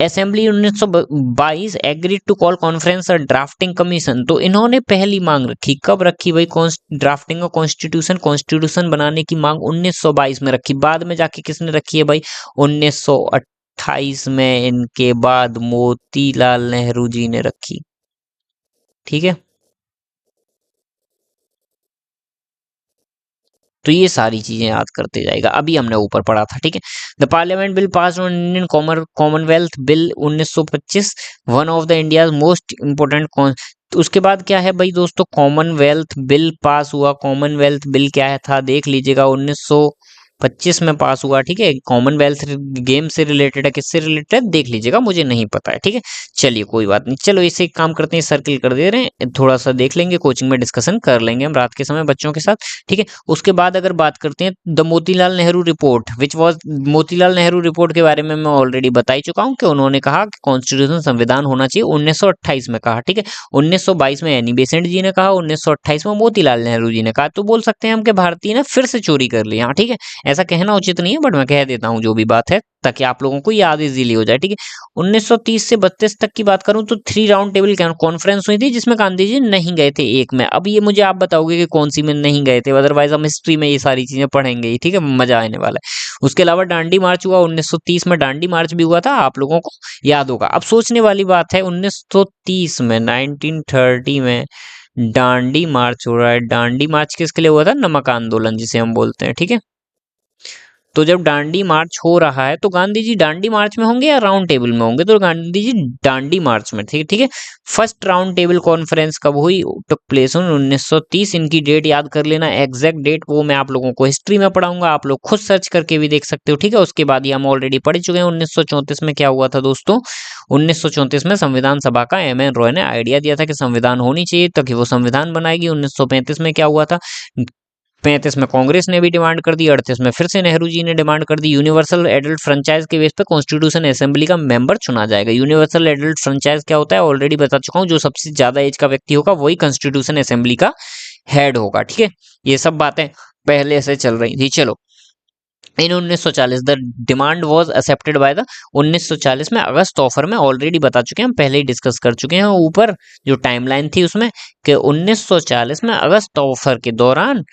Assembly 1922 agreed to call conference और ड्राफ्टिंग कमीशन। तो इन्होंने पहली मांग रखी, कब रखी भाई, ड्राफ्टिंग ऑफ कॉन्स्टिट्यूशन, कॉन्स्टिट्यूशन बनाने की मांग 1922 में रखी। बाद में जाके किसने रखी है भाई, 1928 में इनके बाद मोतीलाल नेहरू जी ने रखी, ठीक है। तो ये सारी चीजें याद करते जाएगा, अभी हमने ऊपर पढ़ा था, ठीक है। The parliament bill pass on Indian Commonwealth bill 1925, one of the India most important. तो उसके बाद क्या है भाई दोस्तों, कॉमनवेल्थ बिल पास हुआ। कॉमनवेल्थ बिल क्या है था देख लीजिएगा, 1925 में पास हुआ, ठीक है। कॉमनवेल्थ गेम से रिलेटेड है, किससे रिलेटेड है देख लीजिएगा, मुझे नहीं पता है, ठीक है। चलिए कोई बात नहीं, चलो इसे एक काम करते हैं, सर्किल कर दे रहे हैं, थोड़ा सा देख लेंगे, कोचिंग में डिस्कशन कर लेंगे हम रात के समय बच्चों के साथ, ठीक है। उसके बाद अगर बात करते हैं the Motilal Nehru report which was, Motilal Nehru report के बारे में मैं ऑलरेडी बता ही चुका हूं कि उन्होंने कहा कि कॉन्स्टिट्यूशन संविधान होना चाहिए, 1928 में कहा, ठीक है। 1922 में एनी बेसेंट जी ने कहा, 1928 में मोतीलाल नेहरू जी ने कहा। तो बोल सकते हैं हम कि भारतीय ने फिर से चोरी कर ली, हाँ ठीक है। ऐसा कहना उचित नहीं है, बट मैं कह देता हूँ जो भी बात है, ताकि आप लोगों को याद इजीली हो जाए, ठीक है। 1930 से 32 तक की बात करूं तो 3 राउंड टेबल कॉन्फ्रेंस हुई थी, जिसमें गांधी जी नहीं गए थे एक में। अब ये मुझे आप बताओगे कि कौन सी में नहीं गए थे, अदरवाइज हम हिस्ट्री में ये सारी चीजें पढ़ेंगे ही, ठीक है, मजा आने वाला है। उसके अलावा डांडी मार्च हुआ 1930 में, डांडी मार्च भी हुआ था, आप लोगों को याद होगा। अब सोचने वाली बात है, 1930 में, 1930 में डांडी मार्च हो रहा है। डांडी मार्च किसके लिए हुआ था, नमक आंदोलन जिसे हम बोलते हैं, ठीक है। तो जब डांडी मार्च हो रहा है तो गांधी जी डांडी मार्च में होंगे या राउंड टेबल में होंगे? तो गांधी जी डांडी मार्च में थे, ठीक है। फर्स्ट राउंड टेबल कॉन्फ्रेंस कब हुई? Took place in 1930। इनकी डेट याद कर लेना, एग्जैक्ट डेट वो मैं आप लोगों को हिस्ट्री में पढ़ाऊंगा, आप लोग खुद सर्च करके भी देख सकते हो, ठीक है। उसके बाद ये हम ऑलरेडी पढ़ चुके हैं। 1934 में क्या हुआ था दोस्तों? 1934 में संविधान सभा का एम एन रॉय ने आइडिया दिया था कि संविधान होनी चाहिए ताकि वो संविधान बनाएगी। 1935 में क्या हुआ था? 35 में कांग्रेस ने भी डिमांड कर दी। 38 में फिर से नेहरू जी ने डिमांड कर दी, यूनिवर्सल एडल्ट फ्रेंचाइज के बेस पे कॉन्स्टिट्यूशन असेंबली का मेंबर चुना जाएगा। यूनिवर्सल एडल्ट फ्रेंचाइज क्या होता है ऑलरेडी बता चुका हूं, जो सबसे ज्यादा एज का व्यक्ति होगा वही कॉन्स्टिट्यूशन असेंबली का हेड होगा, ठीक है। ये सब बातें पहले से चल रही थी। चलो, इन 1940 the demand was accepted by the 1940 में अगस्त ऑफर में ऑलरेडी बता चुके हैं, हम पहले ही डिस्कस कर चुके हैं ऊपर जो टाइमलाइन थी उसमें, कि 1940 में अगस्त ऑफर के दौरान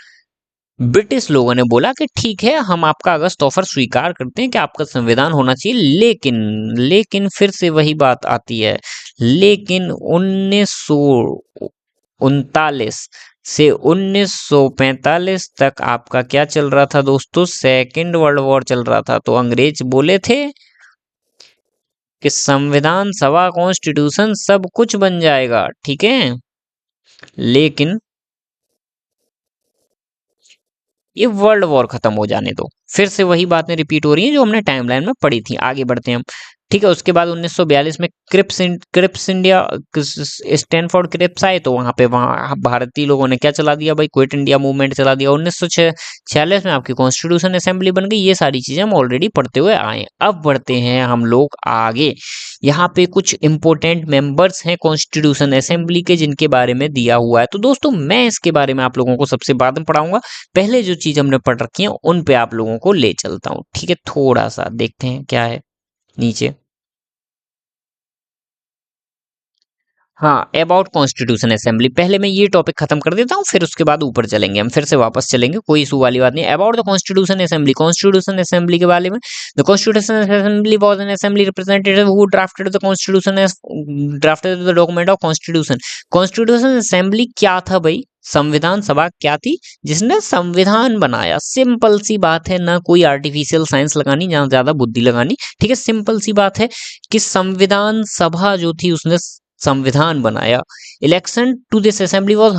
ब्रिटिश लोगों ने बोला कि ठीक है, हम आपका अगस्त ऑफर स्वीकार करते हैं कि आपका संविधान होना चाहिए, लेकिन लेकिन फिर से वही बात आती है, लेकिन 1939 से 1945 तक आपका क्या चल रहा था दोस्तों? सेकेंड वर्ल्ड वॉर चल रहा था। तो अंग्रेज बोले थे कि संविधान सभा कॉन्स्टिट्यूशन सब कुछ बन जाएगा, ठीक है, लेकिन ये वर्ल्ड वॉर खत्म हो जाने दो। फिर से वही बातें रिपीट हो रही हैं जो हमने टाइमलाइन में पढ़ी थी। आगे बढ़ते हैं हम, ठीक है। उसके बाद 1942 में क्रिप्स इंडिया, स्टैनफोर्ड क्रिप्स आए, तो वहां भारतीय लोगों ने क्या चला दिया भाई? क्विट इंडिया मूवमेंट चला दिया। 1946 में आपकी कॉन्स्टिट्यूशन असेंबली बन गई। ये सारी चीजें हम ऑलरेडी पढ़ते हुए आए। अब बढ़ते हैं हम लोग आगे। यहाँ पे कुछ इंपोर्टेंट मेंबर्स हैं कॉन्स्टिट्यूशन असेंबली के जिनके बारे में दिया हुआ है। तो दोस्तों मैं इसके बारे में आप लोगों को सबसे बाद में पढ़ाऊंगा। पहले जो चीज हमने पढ़ रखी है उन पे आप लोगों को ले चलता हूँ, ठीक है। थोड़ा सा देखते हैं क्या है नीचे। हाँ, अबाउट कॉन्स्टिट्यूशन असेंबली, पहले मैं ये टॉपिक खत्म कर देता हूँ, फिर उसके बाद ऊपर चलेंगे, हम फिर से वापस चलेंगे, कोई इशू वाली बात नहीं। About the constitution assembly, constitution assembly के बारे में, the constitution assembly was an assembly representative who drafted the constitution, drafted the document of constitution. Constitution assembly क्या था भाई? संविधान सभा क्या थी? जिसने संविधान बनाया। सिंपल सी बात है, ना कोई आर्टिफिशियल साइंस लगानी, ना ज्यादा बुद्धि लगानी, ठीक है। सिंपल सी बात है कि संविधान सभा जो थी उसने संविधान बनाया। Election to this assembly was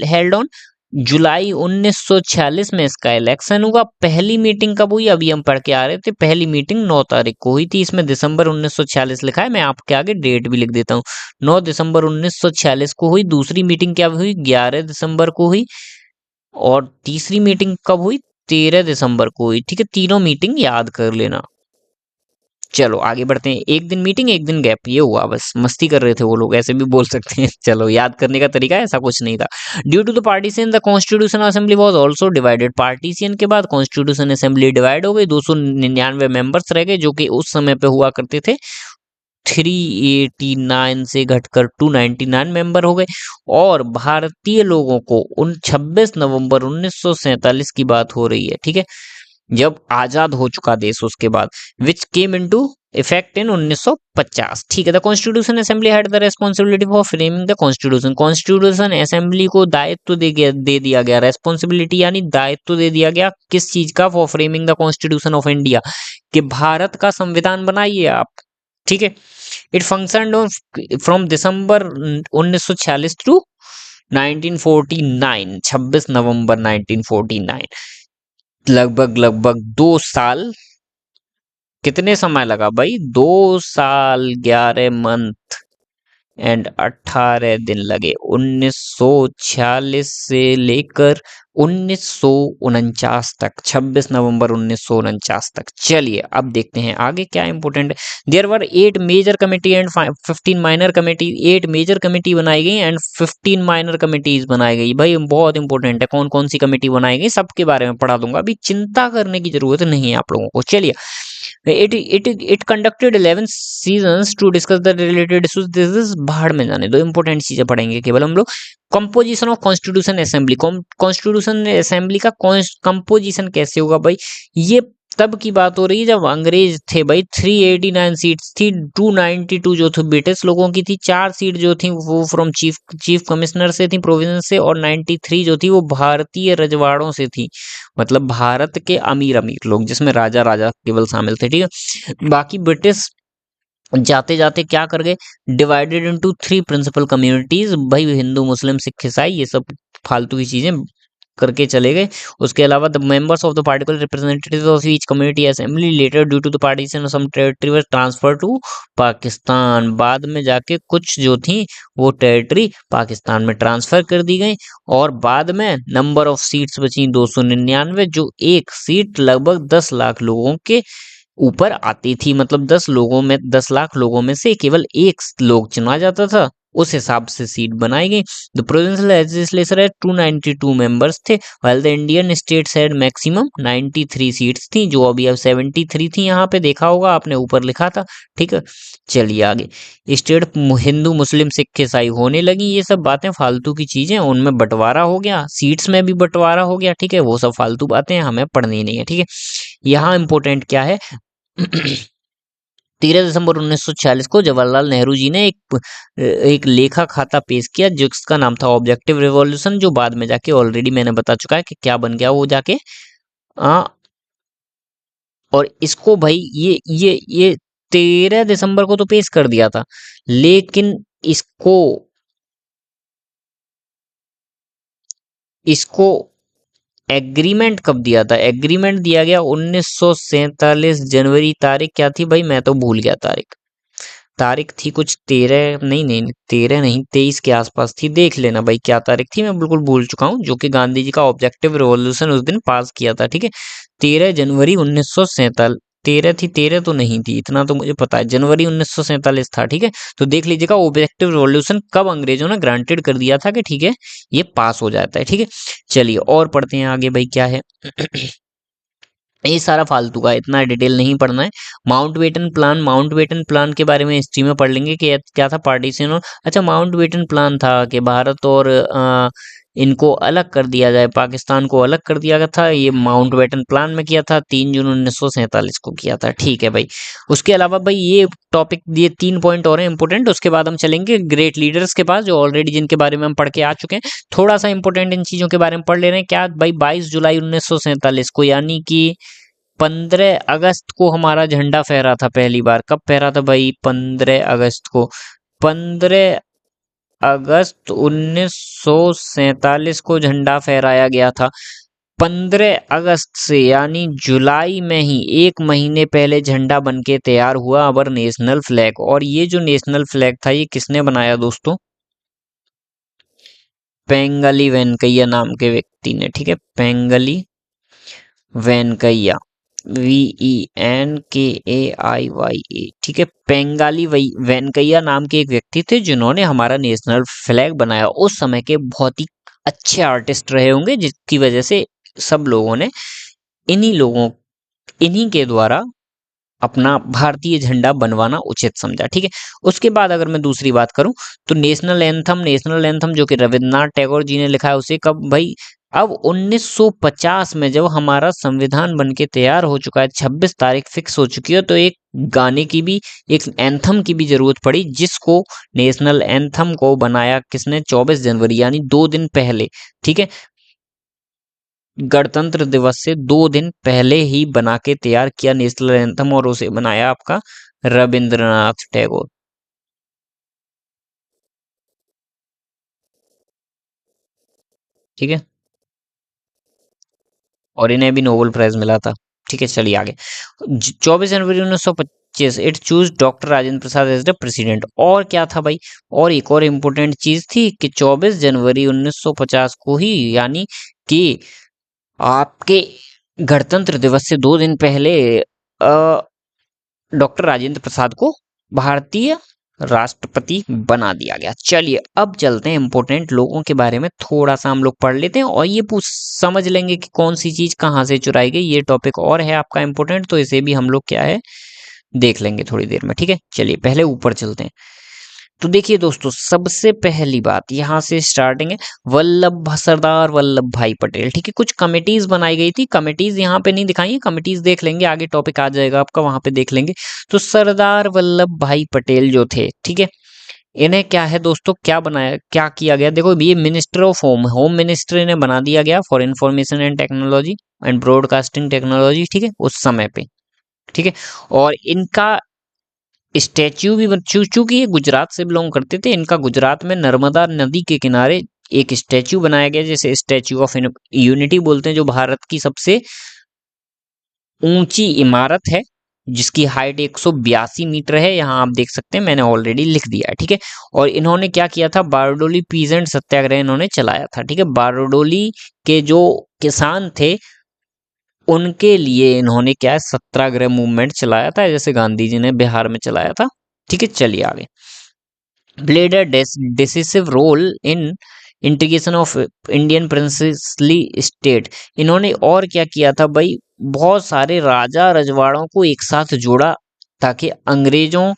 held on July 1946 में इसका इलेक्शन हुआ। पहली मीटिंग कब हुई? अभी हम पढ़ के आ रहे थे, पहली मीटिंग 9 तारीख को हुई थी। इसमें दिसंबर 1946 लिखा है, मैं आपके आगे डेट भी लिख देता हूँ। 9 दिसंबर 1946 को हुई। दूसरी मीटिंग क्या हुई? 11 दिसंबर को हुई। और तीसरी मीटिंग कब हुई? 13 दिसंबर को हुई, ठीक है। तीनों मीटिंग याद कर लेना। चलो आगे बढ़ते हैं। एक दिन मीटिंग एक दिन गैप, ये हुआ, बस मस्ती कर रहे थे वो लोग, ऐसे भी बोल सकते हैं। चलो, याद करने का तरीका ऐसा कुछ नहीं था। Due to the partition the constitution assembly was also divided. Partition के बाद कॉन्स्टिट्यूशन असेंबली डिवाइड हो गई। 299 मेंबर्स रह गए, जो कि उस समय पे हुआ करते थे। 389 से घटकर 299 मेंबर हो गए। और भारतीय लोगों को उन 26 नवंबर 1947 की बात हो रही है, ठीक है, जब आजाद हो चुका देश उसके बाद, विच केम इनटू इफेक्ट इन 1950, ठीक है। The constitution assembly had the responsibility for framing the constitution. Constitution assembly को दायित्व दे दिया गया, रेस्पॉन्सिबिलिटी यानी दायित्व दे दिया गया किस चीज का? For framing the constitution of India, कि भारत का संविधान बनाइए आप, ठीक है। It function from December 1946 to 1949, 26 November 1949, लगभग 2 साल। कितने समय लगा भाई? 2 साल 11 मंथ एंड 18 दिन लगे। 1946 से लेकर 1949 तक, 26 नवंबर 1949 तक। चलिए अब देखते हैं आगे क्या इंपोर्टेंट है। There were 8 major committee and 15 minor committee. 8 major committee बनाई गई एंड 15 माइनर कमेटीज बनाई गई। भाई बहुत इंपॉर्टेंट है, कौन कौन सी कमेटी बनाई गई सबके बारे में पढ़ा दूंगा, अभी चिंता करने की जरूरत नहीं है आप लोगों को। चलिए, it conducted 11 seasons to discuss the related issues. This is बाहर में जाने दो, इंपॉर्टेंट चीजें पढ़ेंगे केवल हम लोग। Composition of constitution assembly, constitution assembly का कंपोजिशन कैसे होगा भाई? ये तब की बात हो रही है जब अंग्रेज थे भाई। 389 सीट्स थी, 292 जो थे ब्रिटिश लोगों की थी, 4 सीट जो थी वो फ्रॉम चीफ चीफ कमिश्नर से थी, प्रोविंस से, और 93 जो थी वो भारतीय रजवाड़ों से थी, मतलब भारत के अमीर अमीर लोग, जिसमें राजा राजा केवल शामिल थे, ठीक है। बाकी ब्रिटिश जाते जाते क्या कर गए, डिवाइडेड इनटू 3 प्रिंसिपल कम्युनिटीज भाई, हिंदू मुस्लिम सिख ईसाई, ये सब फालतू की चीजें करके चले गए। उसके अलावा the members of the particular representatives of each community assembly later due to the partition of some territory was transfer to Pakistan, बाद में जाके कुछ जो थी वो टेरिटरी पाकिस्तान में ट्रांसफर कर दी गई। और बाद में नंबर ऑफ सीट्स बची 299, जो एक सीट लगभग 10 लाख लोगों के ऊपर आती थी, मतलब 10 लोगों में, 10 लाख लोगों में से केवल एक लोग चुना जाता था, उस हिसाब से सीट बनाई गई। द प्रोविंशियल लेजिस्लेचर है 292 मेंबर्स थे, while the Indian states had maximum 93 seats थी, जो अभी अब 73 थी, यहाँ पे देखा होगा आपने ऊपर लिखा था, ठीक है। चलिए आगे, स्टेट हिंदू मुस्लिम सिख ईसाई होने लगी, ये सब बातें फालतू की चीजें, उनमें बंटवारा हो गया, सीट्स में भी बंटवारा हो गया, ठीक है, वो सब फालतू बातें हमें पढ़नी नहीं है, ठीक है। यहाँ इंपॉर्टेंट क्या है, 13 दिसंबर 1946 को जवाहरलाल नेहरू जी ने एक लेखा खाता पेश किया, जिसका नाम था ऑब्जेक्टिव रिवॉल्यूशन, जो बाद में जाके ऑलरेडी मैंने बता चुका है कि क्या बन गया वो जाके आ, और इसको भाई ये 13 दिसंबर को तो पेश कर दिया था, लेकिन इसको इसको एग्रीमेंट कब दिया था, एग्रीमेंट दिया गया 1947 जनवरी, तारीख क्या थी भाई, मैं तो भूल गया तारीख, तारीख थी कुछ 13, नहीं नहीं 13 नहीं 23 के आसपास थी, देख लेना भाई क्या तारीख थी, मैं बिल्कुल भूल चुका हूँ, जो कि गांधी जी का ऑब्जेक्टिव रिवॉल्यूशन उस दिन पास किया था, ठीक है। 13 जनवरी 1947, 13 थी, 13 तो नहीं थी, इतना तो मुझे पता है, जनवरी 1947 था, ठीक है। तो देख लीजिएगा ऑब्जेक्टिव रिवॉल्यूशन कब अंग्रेजों ने ग्रांटेड कर दिया था कि ठीक है ये पास हो जाता है, ठीक है। चलिए और पढ़ते हैं आगे भाई क्या है। ये सारा फालतू का, इतना डिटेल नहीं पढ़ना है। माउंटबेटन प्लान, माउंटबेटन प्लान के बारे में हिस्ट्री में पढ़ लेंगे कि क्या था पार्टीशन और, अच्छा माउंटबेटन प्लान था कि भारत और इनको अलग कर दिया जाए, पाकिस्तान को अलग कर दिया गया था, ये माउंटबेटन प्लान में किया था, 3 जून 1947 को किया था, ठीक है भाई। उसके अलावा भाई ये टॉपिक, ये 3 पॉइंट और हैं इंपॉर्टेंट, उसके बाद हम चलेंगे ग्रेट लीडर्स के पास, जो ऑलरेडी जिनके बारे में हम पढ़ के आ चुके हैं। थोड़ा सा इंपॉर्टेंट इन चीजों के बारे में पढ़ ले रहे हैं क्या भाई, 22 जुलाई 1947 को, यानी कि 15 अगस्त को हमारा झंडा फहरा था पहली बार, कब फहरा था भाई, 15 अगस्त को, 15 अगस्त 1947 को झंडा फहराया गया था। 15 अगस्त से यानी जुलाई में ही, एक महीने पहले झंडा बन के तैयार हुआ अवर नेशनल फ्लैग। और ये जो नेशनल फ्लैग था ये किसने बनाया दोस्तों, पेंगली वेंकैया नाम के व्यक्ति ने, ठीक है, पेंगली वेंकैया, VENKAIYA, ठीक है, पेंगाली वेंकैया नाम के एक व्यक्ति थे जिन्होंने हमारा नेशनल फ्लैग बनाया। उस समय के बहुत ही अच्छे आर्टिस्ट रहे होंगे, जिसकी वजह से सब लोगों ने इन्हीं के द्वारा अपना भारतीय झंडा बनवाना उचित समझा, ठीक है। उसके बाद अगर मैं दूसरी बात करूं तो नेशनल एंथम जो कि रविन्द्रनाथ टैगोर जी ने लिखा है, उसे कब भाई, अब 1950 में जब हमारा संविधान बन के तैयार हो चुका है, 26 तारीख फिक्स हो चुकी है, तो एक गाने की भी, एक एंथम की भी जरूरत पड़ी, जिसको नेशनल एंथम को बनाया किसने, 24 जनवरी, यानी 2 दिन पहले, ठीक है, गणतंत्र दिवस से 2 दिन पहले ही बना के तैयार किया नेशनल एंथम, और उसे बनाया आपका रविंद्रनाथ टैगोर, ठीक है, और इन्हें भी नोबेल प्राइज मिला था, ठीक है। चलिए आगे, 24 January 1925 it choose doctor Rajendra Prasad as the president. और क्या था भाई, और एक और इम्पोर्टेंट चीज थी कि 24 जनवरी 1950 को ही, यानी कि आपके गणतंत्र दिवस से 2 दिन पहले डॉक्टर राजेंद्र प्रसाद को भारतीय राष्ट्रपति बना दिया गया। चलिए अब चलते हैं इंपॉर्टेंट लोगों के बारे में थोड़ा सा हम लोग पढ़ लेते हैं, और ये पूछ समझ लेंगे कि कौन सी चीज कहाँ से चुराई गई। ये टॉपिक और है आपका इंपॉर्टेंट, तो इसे भी हम लोग क्या है देख लेंगे थोड़ी देर में, ठीक है। चलिए पहले ऊपर चलते हैं। तो देखिए दोस्तों, सबसे पहली बात यहाँ से स्टार्टिंग है, सरदार वल्लभ भाई पटेल, ठीक है। कुछ कमिटीज बनाई गई थी, कमिटीज यहाँ पे नहीं दिखाई है, कमिटीज देख लेंगे, आगे टॉपिक आ जाएगा आपका, वहां पे देख लेंगे। तो सरदार वल्लभ भाई पटेल जो थे, ठीक है, इन्हें क्या है दोस्तों, क्या बनाया, क्या किया गया, देखो ये मिनिस्टर ऑफ होम मिनिस्टर इन्हें बना दिया गया for information and technology and broadcasting technology, ठीक है, उस समय पे, ठीक है। और इनका स्टैच्यू भी चूंकि ये गुजरात से बिलोंग करते थे, इनका गुजरात में नर्मदा नदी के किनारे एक स्टैच्यू बनाया गया, जैसे स्टैच्यू ऑफ यूनिटी बोलते हैं, जो भारत की सबसे ऊंची इमारत है, जिसकी हाइट 182 मीटर है। यहाँ आप देख सकते हैं, मैंने ऑलरेडी लिख दिया है, ठीक है। और इन्होंने क्या किया था, बारडोली पीजेंट सत्याग्रह इन्होंने चलाया था, ठीक है। बारडोली के जो किसान थे, उनके लिए इन्होंने क्या है, सत्याग्रह मूवमेंट चलाया था, जैसे गांधी जी ने बिहार में चलाया था, ठीक है। चलिए आगे, played a decisive role in integration of Indian princely state. इन्होंने और क्या किया था भाई, बहुत सारे राजा रजवाड़ों को एक साथ जोड़ा ताकि अंग्रेजों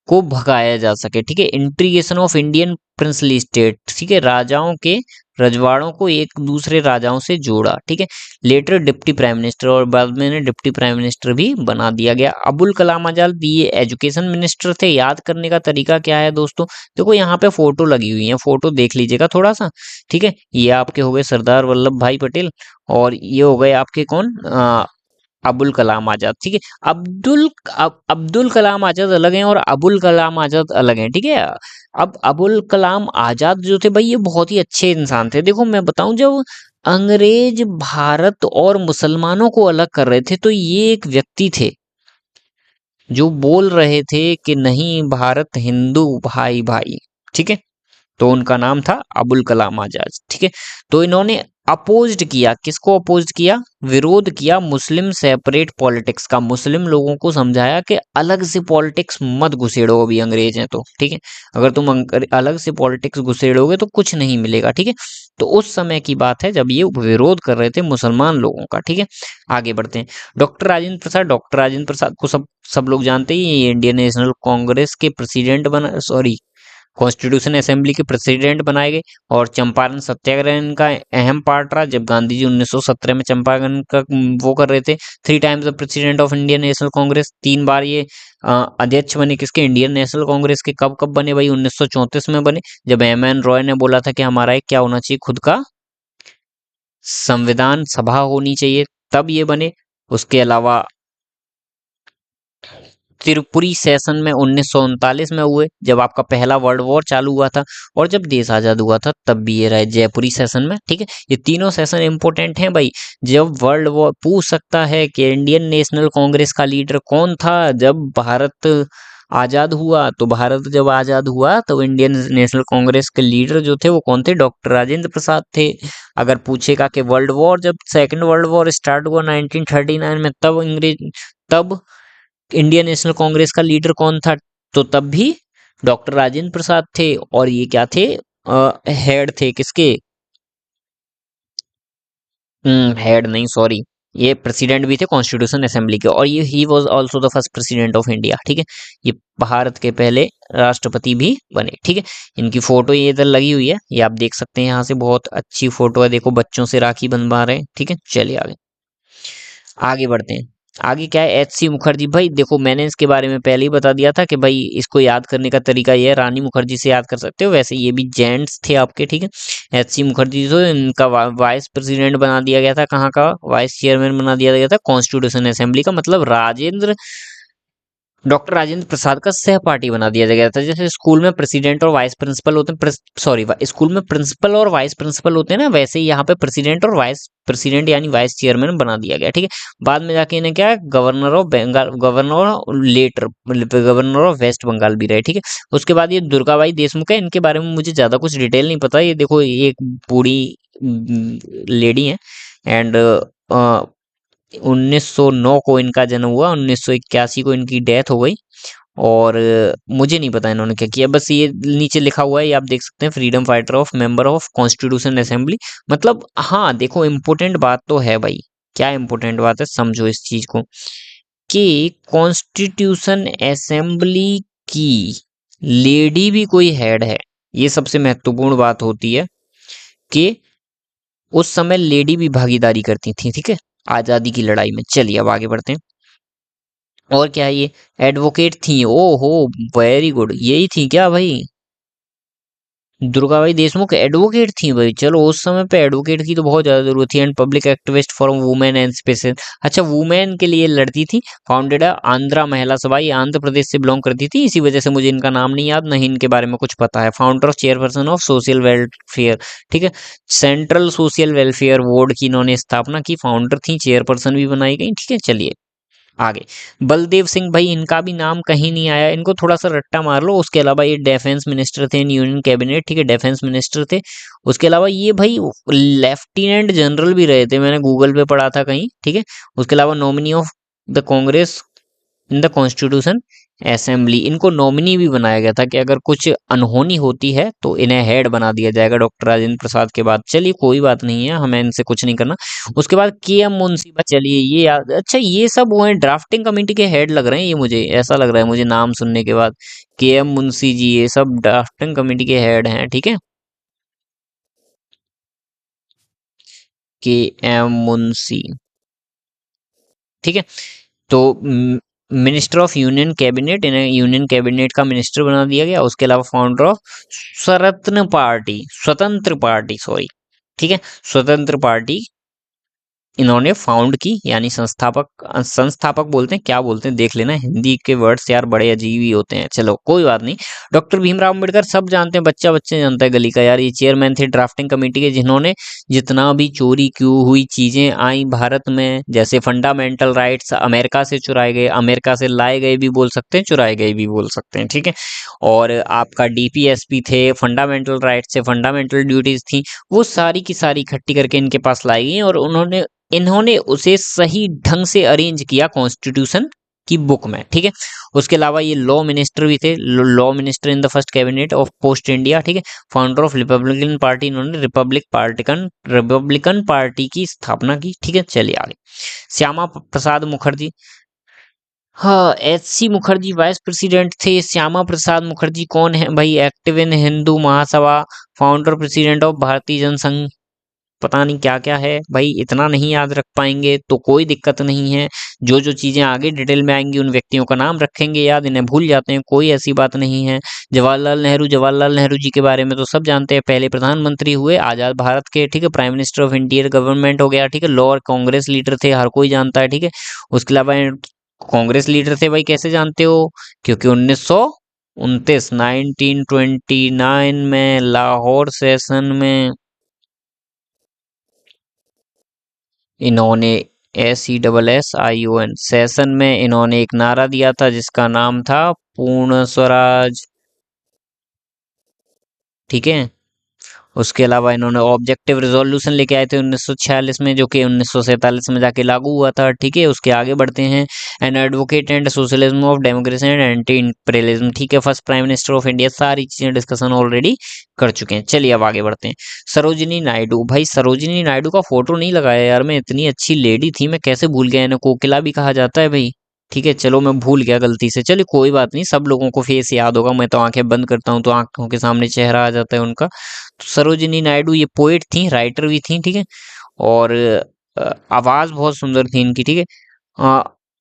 को भगाया जा सके, ठीक है। Integration of Indian princely state, ठीक है, राजाओं के रजवाड़ों को एक दूसरे राजाओं से जोड़ा, ठीक है। लेटर डिप्टी प्राइम मिनिस्टर, और बाद में इन्हें डिप्टी प्राइम मिनिस्टर भी बना दिया गया। अबुल कलाम आजाद ये एजुकेशन मिनिस्टर थे। याद करने का तरीका क्या है दोस्तों, देखो यहाँ पे फोटो लगी हुई है, फोटो देख लीजिएगा थोड़ा सा, ठीक है। ये आपके हो गए सरदार वल्लभ भाई पटेल, और ये हो गए आपके कौन, अबुल कलाम आजाद, ठीक है। अब्दुल कलाम आजाद अलग हैं और अबुल कलाम आजाद अलग हैं, ठीक है। अब अबुल कलाम आजाद जो थे भाई, ये बहुत ही अच्छे इंसान थे। देखो मैं बताऊं, जब अंग्रेज भारत और मुसलमानों को अलग कर रहे थे, तो ये एक व्यक्ति थे जो बोल रहे थे कि नहीं, भारत हिंदू भाई भाई, ठीक है। तो उनका नाम था अबुल कलाम आजाद, ठीक है। तो इन्होंने अपोज्ड किया, किसको अपोज्ड किया, विरोध किया मुस्लिम सेपरेट पॉलिटिक्स का। मुस्लिम लोगों को समझाया कि अलग से पॉलिटिक्स मत घुसेड़ो, अभी अंग्रेज हैं तो, ठीक है। अगर तुम अलग से पॉलिटिक्स घुसेड़ोगे तो कुछ नहीं मिलेगा, ठीक है। तो उस समय की बात है जब ये विरोध कर रहे थे मुसलमान लोगों का, ठीक है। आगे बढ़ते हैं, डॉक्टर राजेंद्र प्रसाद को सब लोग जानते ही हैं, ये इंडियन नेशनल कांग्रेस के प्रेसिडेंट बना, सॉरी, कॉन्स्टिट्यूशन असेंबली के प्रेसिडेंट बनाए गए। और चंपारण सत्याग्रह इनका अहम पार्ट रहा, जब गांधी जी 1917 में चंपारण का वो कर रहे थे। 3 times the president of Indian national Congress, 3 बार ये अध्यक्ष बने किसके, इंडियन नेशनल कांग्रेस के। कब कब बने भाई, 1934 में बने, जब एम एन रॉय ने बोला था कि हमारा एक क्या होना चाहिए, खुद का संविधान सभा होनी चाहिए, तब ये बने। उसके अलावा त्रिपुरी सेशन में 1939 में हुए, जब आपका पहला वर्ल्ड वॉर चालू हुआ था, और जब देश आजाद हुआ था तब भी ये रहे जयपुरी सेशन में, ठीक है। ये तीनों सेशन इंपॉर्टेंट हैं भाई। जब वर्ल्ड वॉर पूछ सकता है कि इंडियन नेशनल कांग्रेस का लीडर कौन था जब भारत आजाद हुआ, तो भारत जब आजाद हुआ तो इंडियन नेशनल कांग्रेस के लीडर जो थे वो कौन थे, डॉक्टर राजेंद्र प्रसाद थे। अगर पूछेगा कि वर्ल्ड वॉर, जब सेकेंड वर्ल्ड वॉर स्टार्ट हुआ 1939 में, तब इंडियन नेशनल कांग्रेस का लीडर कौन था, तो तब भी डॉक्टर राजेंद्र प्रसाद थे। और ये क्या थे, हेड थे किसके, हेड नहीं, सॉरी, ये प्रेसिडेंट भी थे कॉन्स्टिट्यूशन असेंबली के, और ये he was also the first president of India, ठीक है। ये भारत के पहले राष्ट्रपति भी बने, ठीक है। इनकी फोटो ये इधर लगी हुई है, ये आप देख सकते हैं, यहाँ से बहुत अच्छी फोटो है, देखो बच्चों से राखी बंधवा रहे हैं, ठीक है। चलिए आगे, आगे बढ़ते हैं। आगे क्या है, एच सी मुखर्जी, भाई देखो मैंने इसके बारे में पहले ही बता दिया था कि भाई इसको याद करने का तरीका ये है, रानी मुखर्जी से याद कर सकते हो, वैसे ये भी जेंट्स थे आपके, ठीक है। एच सी मुखर्जी तो इनका वाइस प्रेसिडेंट बना दिया गया था, कहाँ का वाइस चेयरमैन बना दिया गया था, कॉन्स्टिट्यूशन असेंबली का, मतलब डॉक्टर राजेंद्र प्रसाद का सहपाठी बना दिया गया था। जैसे स्कूल में प्रेसिडेंट और वाइस प्रिंसिपल होते हैं, सॉरी, स्कूल में प्रिंसिपल और वाइस प्रिंसिपल होते हैं ना, वैसे ही यहाँ पे प्रेसिडेंट और वाइस प्रेसिडेंट यानी वाइस चेयरमैन बना दिया गया, ठीक है। बाद में जाके इन्हें क्या, governor of Bengal, governor of West Bengal भी रहे, ठीक है। उसके बाद ये दुर्गाबाई देशमुख है, इनके बारे में मुझे ज्यादा कुछ डिटेल नहीं पता। ये देखो, ये एक बूढ़ी लेडी है, एंड 1909 को इनका जन्म हुआ, 1981 को इनकी डेथ हो गई। और मुझे नहीं पता इन्होंने क्या किया, बस ये नीचे लिखा हुआ है, ये आप देख सकते हैं, freedom fighter of member of constitution assembly. मतलब हाँ देखो, इम्पोर्टेंट बात तो है भाई, क्या इम्पोर्टेंट बात है, समझो इस चीज को, कि कॉन्स्टिट्यूशन असेंबली की लेडी भी कोई हेड है, ये सबसे महत्वपूर्ण बात होती है कि उस समय लेडी भी भागीदारी करती थी, ठीक है, आजादी की लड़ाई में। चलिए अब आगे बढ़ते हैं। और क्या है ये? एडवोकेट थी, ओ हो, वेरी गुड, यही थी क्या भाई? दुर्गाबाई देशमुख एडवोकेट थी भाई। चलो, उस समय पे एडवोकेट की तो बहुत ज्यादा जरूरत थी। And public activist for women and special, अच्छा, वुमेन के लिए लड़ती थी। फाउंडेड आंध्रा महिला सभा, ये आंध्र प्रदेश से बिलोंग करती थी, इसी वजह से मुझे इनका नाम नहीं याद, नहीं इनके बारे में कुछ पता है। Founder of chairperson of social welfare, ठीक है, सेंट्रल सोशल वेलफेयर बोर्ड की इन्होंने स्थापना की, फाउंडर थी, चेयरपर्सन भी बनाई गई, ठीक है। चलिए आगे, बलदेव सिंह भाई, इनका भी नाम कहीं नहीं आया, इनको थोड़ा सा रट्टा मार लो। उसके अलावा ये डिफेंस मिनिस्टर थे इन यूनियन कैबिनेट, ठीक है, डिफेंस मिनिस्टर थे। उसके अलावा ये भाई लेफ्टिनेंट जनरल भी रहे थे, मैंने गूगल पे पढ़ा था कहीं, ठीक है। उसके अलावा nominee of the Congress in the constitution assembly, इनको नॉमिनी भी बनाया गया था कि अगर कुछ अनहोनी होती है तो इन्हें हेड बना दिया जाएगा डॉक्टर राजेंद्र प्रसाद के बाद। चलिए कोई बात नहीं है, हमें इनसे कुछ नहीं करना। उसके बाद के एम मुंशी, चलिए ये याद, अच्छा ये सब वो है ड्राफ्टिंग कमेटी के हेड लग रहे हैं, ये मुझे ऐसा लग रहा है, मुझे नाम सुनने के बाद। के एम मुंशी जी ये सब ड्राफ्टिंग कमेटी के हेड हैं, ठीक है। के एम मुंशी, ठीक है। तो मिनिस्टर ऑफ यूनियन कैबिनेट, इन्हें यूनियन कैबिनेट का मिनिस्टर बना दिया गया। उसके अलावा फाउंडर ऑफ स्वरत्न पार्टी, स्वतंत्र पार्टी, सॉरी, ठीक है, स्वतंत्र पार्टी इन्होंने फाउंड की, यानी संस्थापक, संस्थापक बोलते हैं, क्या बोलते हैं देख लेना, हिंदी के वर्ड्स यार बड़े अजीब ही होते हैं, चलो कोई बात नहीं। डॉक्टर भीमराव अम्बेडकर सब जानते हैं, बच्चा बच्चे जानता है गली का यार, ये चेयरमैन थे ड्राफ्टिंग कमेटी के, जिन्होंने जितना भी चोरी की हुई चीजें आई भारत में, जैसे फंडामेंटल राइट्स अमेरिका से चुराए गए, अमेरिका से लाए गए भी बोल सकते हैं, चुराए गए भी बोल सकते हैं, ठीक है। और आपका डीपीएसपी थे, फंडामेंटल राइट्स से फंडामेंटल ड्यूटीज थी, वो सारी की सारी इकट्ठी करके इनके पास लाई गई, और इन्होंने उसे सही ढंग से अरेंज किया कॉन्स्टिट्यूशन की बुक में, ठीक है। उसके अलावा ये लॉ मिनिस्टर भी थे, law minister in the first cabinet of post India, ठीक है। फाउंडर ऑफ रिपब्लिकन पार्टी, इन्होंने रिपब्लिकन पार्टी की स्थापना की, ठीक है। चलिए आगे, श्यामा प्रसाद मुखर्जी, हाँ, H C Mukherjee vice president थे। श्यामा प्रसाद मुखर्जी कौन है भाई? Active in Hindu Mahasabha, founder president of Bharatiya Jana Sangh, पता नहीं क्या क्या है भाई, इतना नहीं याद रख पाएंगे तो कोई दिक्कत नहीं है। जो जो चीजें आगे डिटेल में आएंगी उन व्यक्तियों का नाम रखेंगे याद, इन्हें भूल जाते हैं, कोई ऐसी बात नहीं है। जवाहरलाल नेहरू जी के बारे में तो सब जानते हैं, पहले प्रधानमंत्री हुए आजाद भारत के, ठीक है, prime minister of Indian government हो गया, ठीक है। लोअर कांग्रेस लीडर थे, हर कोई जानता है, ठीक है। उसके अलावा कांग्रेस लीडर थे भाई, कैसे जानते हो? क्योंकि 1929 में लाहौर सेशन में इन्होंने SESSION सेशन में इन्होंने एक नारा दिया था जिसका नाम था पूर्ण स्वराज, ठीक है। उसके अलावा इन्होंने ऑब्जेक्टिव रेजोल्यूशन लेके आए थे 1946 में, जो कि 1947 में जाके लागू हुआ था, ठीक है। उसके आगे बढ़ते हैं, an advocate and socialism of democracy and anti imperialism, ठीक है, first prime minister of India, सारी चीजें डिस्कशन ऑलरेडी कर चुके हैं। चलिए अब आगे बढ़ते हैं। सरोजिनी नायडू भाई, सरोजिनी नायडू का फोटो नहीं लगाया यार मैं, इतनी अच्छी लेडी थी, मैं कैसे भूल गया, इन्हें कोकिला भी कहा जाता है भाई, ठीक है। चलो मैं भूल गया गलती से, चलिए कोई बात नहीं, सब लोगों को फेस याद होगा, मैं तो आंखें बंद करता हूँ तो आंखों के सामने चेहरा आ जाता है उनका। तो सरोजिनी नायडू ये पोएट थी, राइटर भी थी, ठीक है। और आवाज बहुत सुंदर थी इनकी, ठीक है।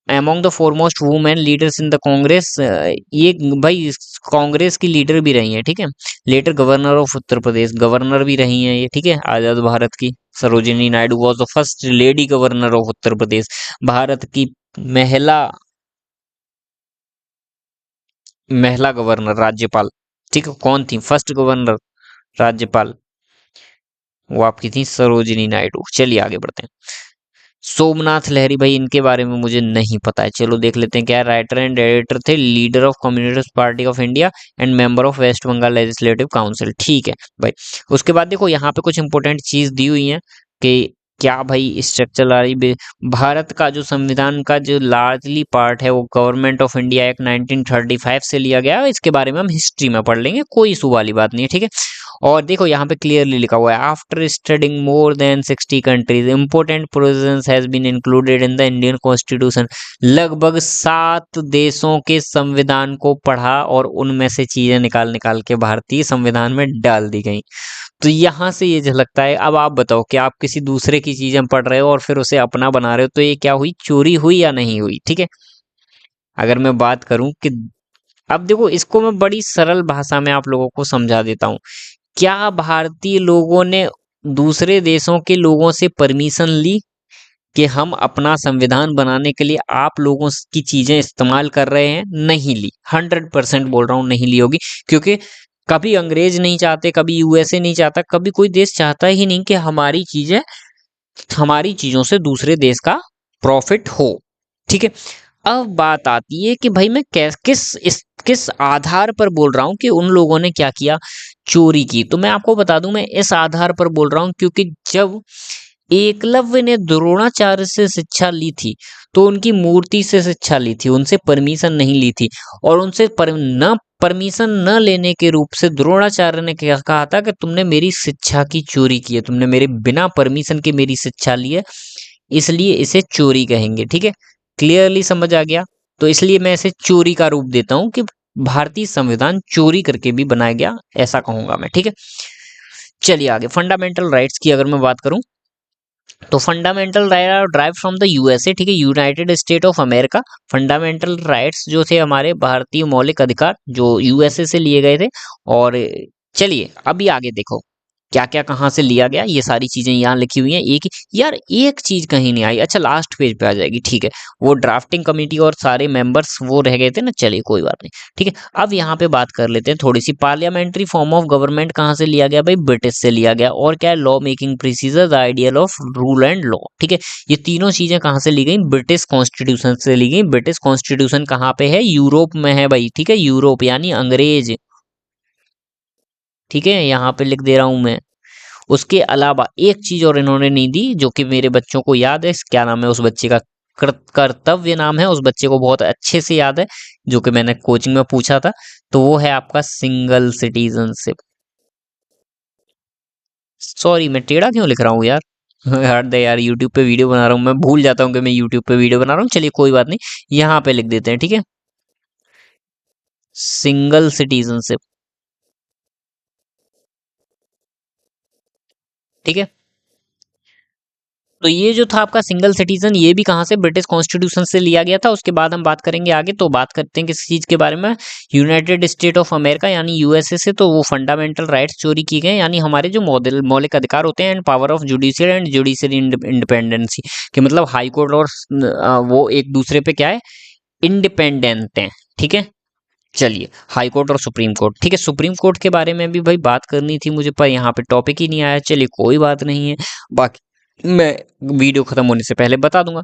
Among the foremost women leaders in the Congress, ये भाई कांग्रेस की लीडर भी रही हैं, ठीक है। Later governor of Uttar Pradesh, governor भी रही हैं ये, ठीक है, आजाद भारत की। Sarojini Naidu was the first lady governor of Uttar Pradesh, Bharat की महिला महिला गवर्नर, राज्यपाल, ठीक है। कौन थी फर्स्ट गवर्नर, राज्यपाल? वो आपकी थी सरोजिनी नायडू। चलिए आगे बढ़ते हैं। सोमनाथ लहरी भाई, इनके बारे में मुझे नहीं पता है, चलो देख लेते हैं क्या है। राइटर एंड एडिटर थे, leader of communist party of India and member of West Bengal legislative council, ठीक है भाई। उसके बाद देखो यहाँ पे कुछ इंपॉर्टेंट चीज दी हुई है कि क्या भाई स्ट्रक्चर आ रही, भारत का जो संविधान का जो लार्जली पार्ट है वो गवर्नमेंट ऑफ इंडिया एक्ट 1935 से लिया गया है, इसके बारे में हम हिस्ट्री में पढ़ लेंगे, कोई इशू वाली बात नहीं है, ठीक है। और देखो यहाँ पे क्लियरली लिखा हुआ है, after studying more than 60 countries important provisions has been included in the Indian constitution. लगभग 7 देशों के संविधान को पढ़ा और उनमें से चीजें निकाल निकाल के भारतीय संविधान में डाल दी गई। तो यहाँ से ये झलकता है। अब आप बताओ कि आप किसी दूसरे की चीजें पढ़ रहे हो और फिर उसे अपना बना रहे हो, तो ये क्या हुई, चोरी हुई या नहीं हुई? ठीक है, अगर मैं बात करूं कि अब देखो, इसको मैं बड़ी सरल भाषा में आप लोगों को समझा देता हूं। क्या भारतीय लोगों ने दूसरे देशों के लोगों से परमिशन ली कि हम अपना संविधान बनाने के लिए आप लोगों की चीजें इस्तेमाल कर रहे हैं? नहीं ली। 100% बोल रहा हूं, नहीं ली होगी। क्योंकि कभी अंग्रेज नहीं चाहते, कभी यूएसए नहीं चाहता, कभी कोई देश चाहता ही नहीं कि हमारी चीजें, हमारी चीजों से दूसरे देश का प्रॉफिट हो। ठीक है, अब बात आती है कि भाई मैं किस आधार पर बोल रहा हूं कि उन लोगों ने क्या किया, चोरी की। तो मैं आपको बता दूं, मैं इस आधार पर बोल रहा हूं क्योंकि जब एकलव्य ने द्रोणाचार्य से शिक्षा ली थी तो उनकी मूर्ति से शिक्षा ली थी, उनसे परमिशन नहीं ली थी। और उनसे परमिशन न लेने के रूप से द्रोणाचार्य ने क्या कहा था कि तुमने मेरी शिक्षा की चोरी की है, तुमने मेरे बिना परमिशन के मेरी शिक्षा ली है, इसलिए इसे चोरी कहेंगे। ठीक है, क्लियरली समझ आ गया? तो इसलिए मैं इसे चोरी का रूप देता हूं कि भारतीय संविधान चोरी करके भी बनाया गया, ऐसा कहूंगा मैं। ठीक है, चलिए आगे फंडामेंटल राइट्स की अगर मैं बात करूं, तो fundamental right drive from the USA. ठीक है, United state of America. Fundamental rights जो थे हमारे भारतीय मौलिक अधिकार, जो यूएसए से लिए गए थे। और चलिए अभी आगे देखो क्या क्या कहाँ से लिया गया, ये सारी चीजें यहाँ लिखी हुई हैं। एक यार एक चीज कहीं नहीं आई, अच्छा लास्ट पेज पे आ जाएगी। ठीक है, वो ड्राफ्टिंग कमेटी और सारे मेंबर्स वो रह गए थे ना, चलिए कोई बात नहीं। ठीक है, अब यहाँ पे बात कर लेते हैं थोड़ी सी, पार्लियामेंट्री फॉर्म ऑफ गवर्नमेंट कहाँ से लिया गया भाई? ब्रिटिश से लिया गया। और क्या है, law making procedure, the ideal of rule and law. ठीक है, ये तीनों चीजें कहाँ से ली गई? ब्रिटिश कॉन्स्टिट्यूशन से ली गई। ब्रिटिश कॉन्स्टिट्यूशन कहाँ पे है? यूरोप में है भाई। ठीक है, यूरोप यानी अंग्रेज। ठीक है, यहाँ पे लिख दे रहा हूं मैं। उसके अलावा एक चीज और इन्होंने नहीं दी, जो कि मेरे बच्चों को याद है, क्या नाम है उस बच्चे का, कर्तव्य नाम है, उस बच्चे को बहुत अच्छे से याद है, जो कि मैंने कोचिंग में पूछा था। तो वो है आपका सिंगल सिटीजनशिप। सॉरी, मैं टेढ़ा क्यों लिख रहा हूँ यार? हट दे यार, यूट्यूब पे वीडियो बना रहा हूँ, मैं भूल जाता हूँ कि मैं यूट्यूब पे वीडियो बना रहा हूँ। चलिए कोई बात नहीं, यहाँ पे लिख देते हैं। ठीक है, सिंगल सिटीजनशिप। ठीक है, तो ये जो था आपका सिंगल सिटीजन, ये भी कहाँ से? ब्रिटिश कॉन्स्टिट्यूशन से लिया गया था। उसके बाद हम बात करेंगे आगे, तो बात करते हैं किस चीज के बारे में, यूनाइटेड स्टेट ऑफ अमेरिका यानी यूएसए से। तो वो फंडामेंटल राइट्स चोरी की गए, यानी हमारे जो मौलिक अधिकार होते हैं, and power of judicial and judicial independency, कि मतलब हाई कोर्ट और वो एक दूसरे पे क्या है, इंडिपेंडेंट हैं। ठीक है, चलिए हाई कोर्ट और सुप्रीम कोर्ट। ठीक है, सुप्रीम कोर्ट के बारे में भी भाई बात करनी थी मुझे, पर यहाँ पे टॉपिक ही नहीं आया। चलिए कोई बात नहीं है, बाकी मैं वीडियो खत्म होने से पहले बता दूंगा।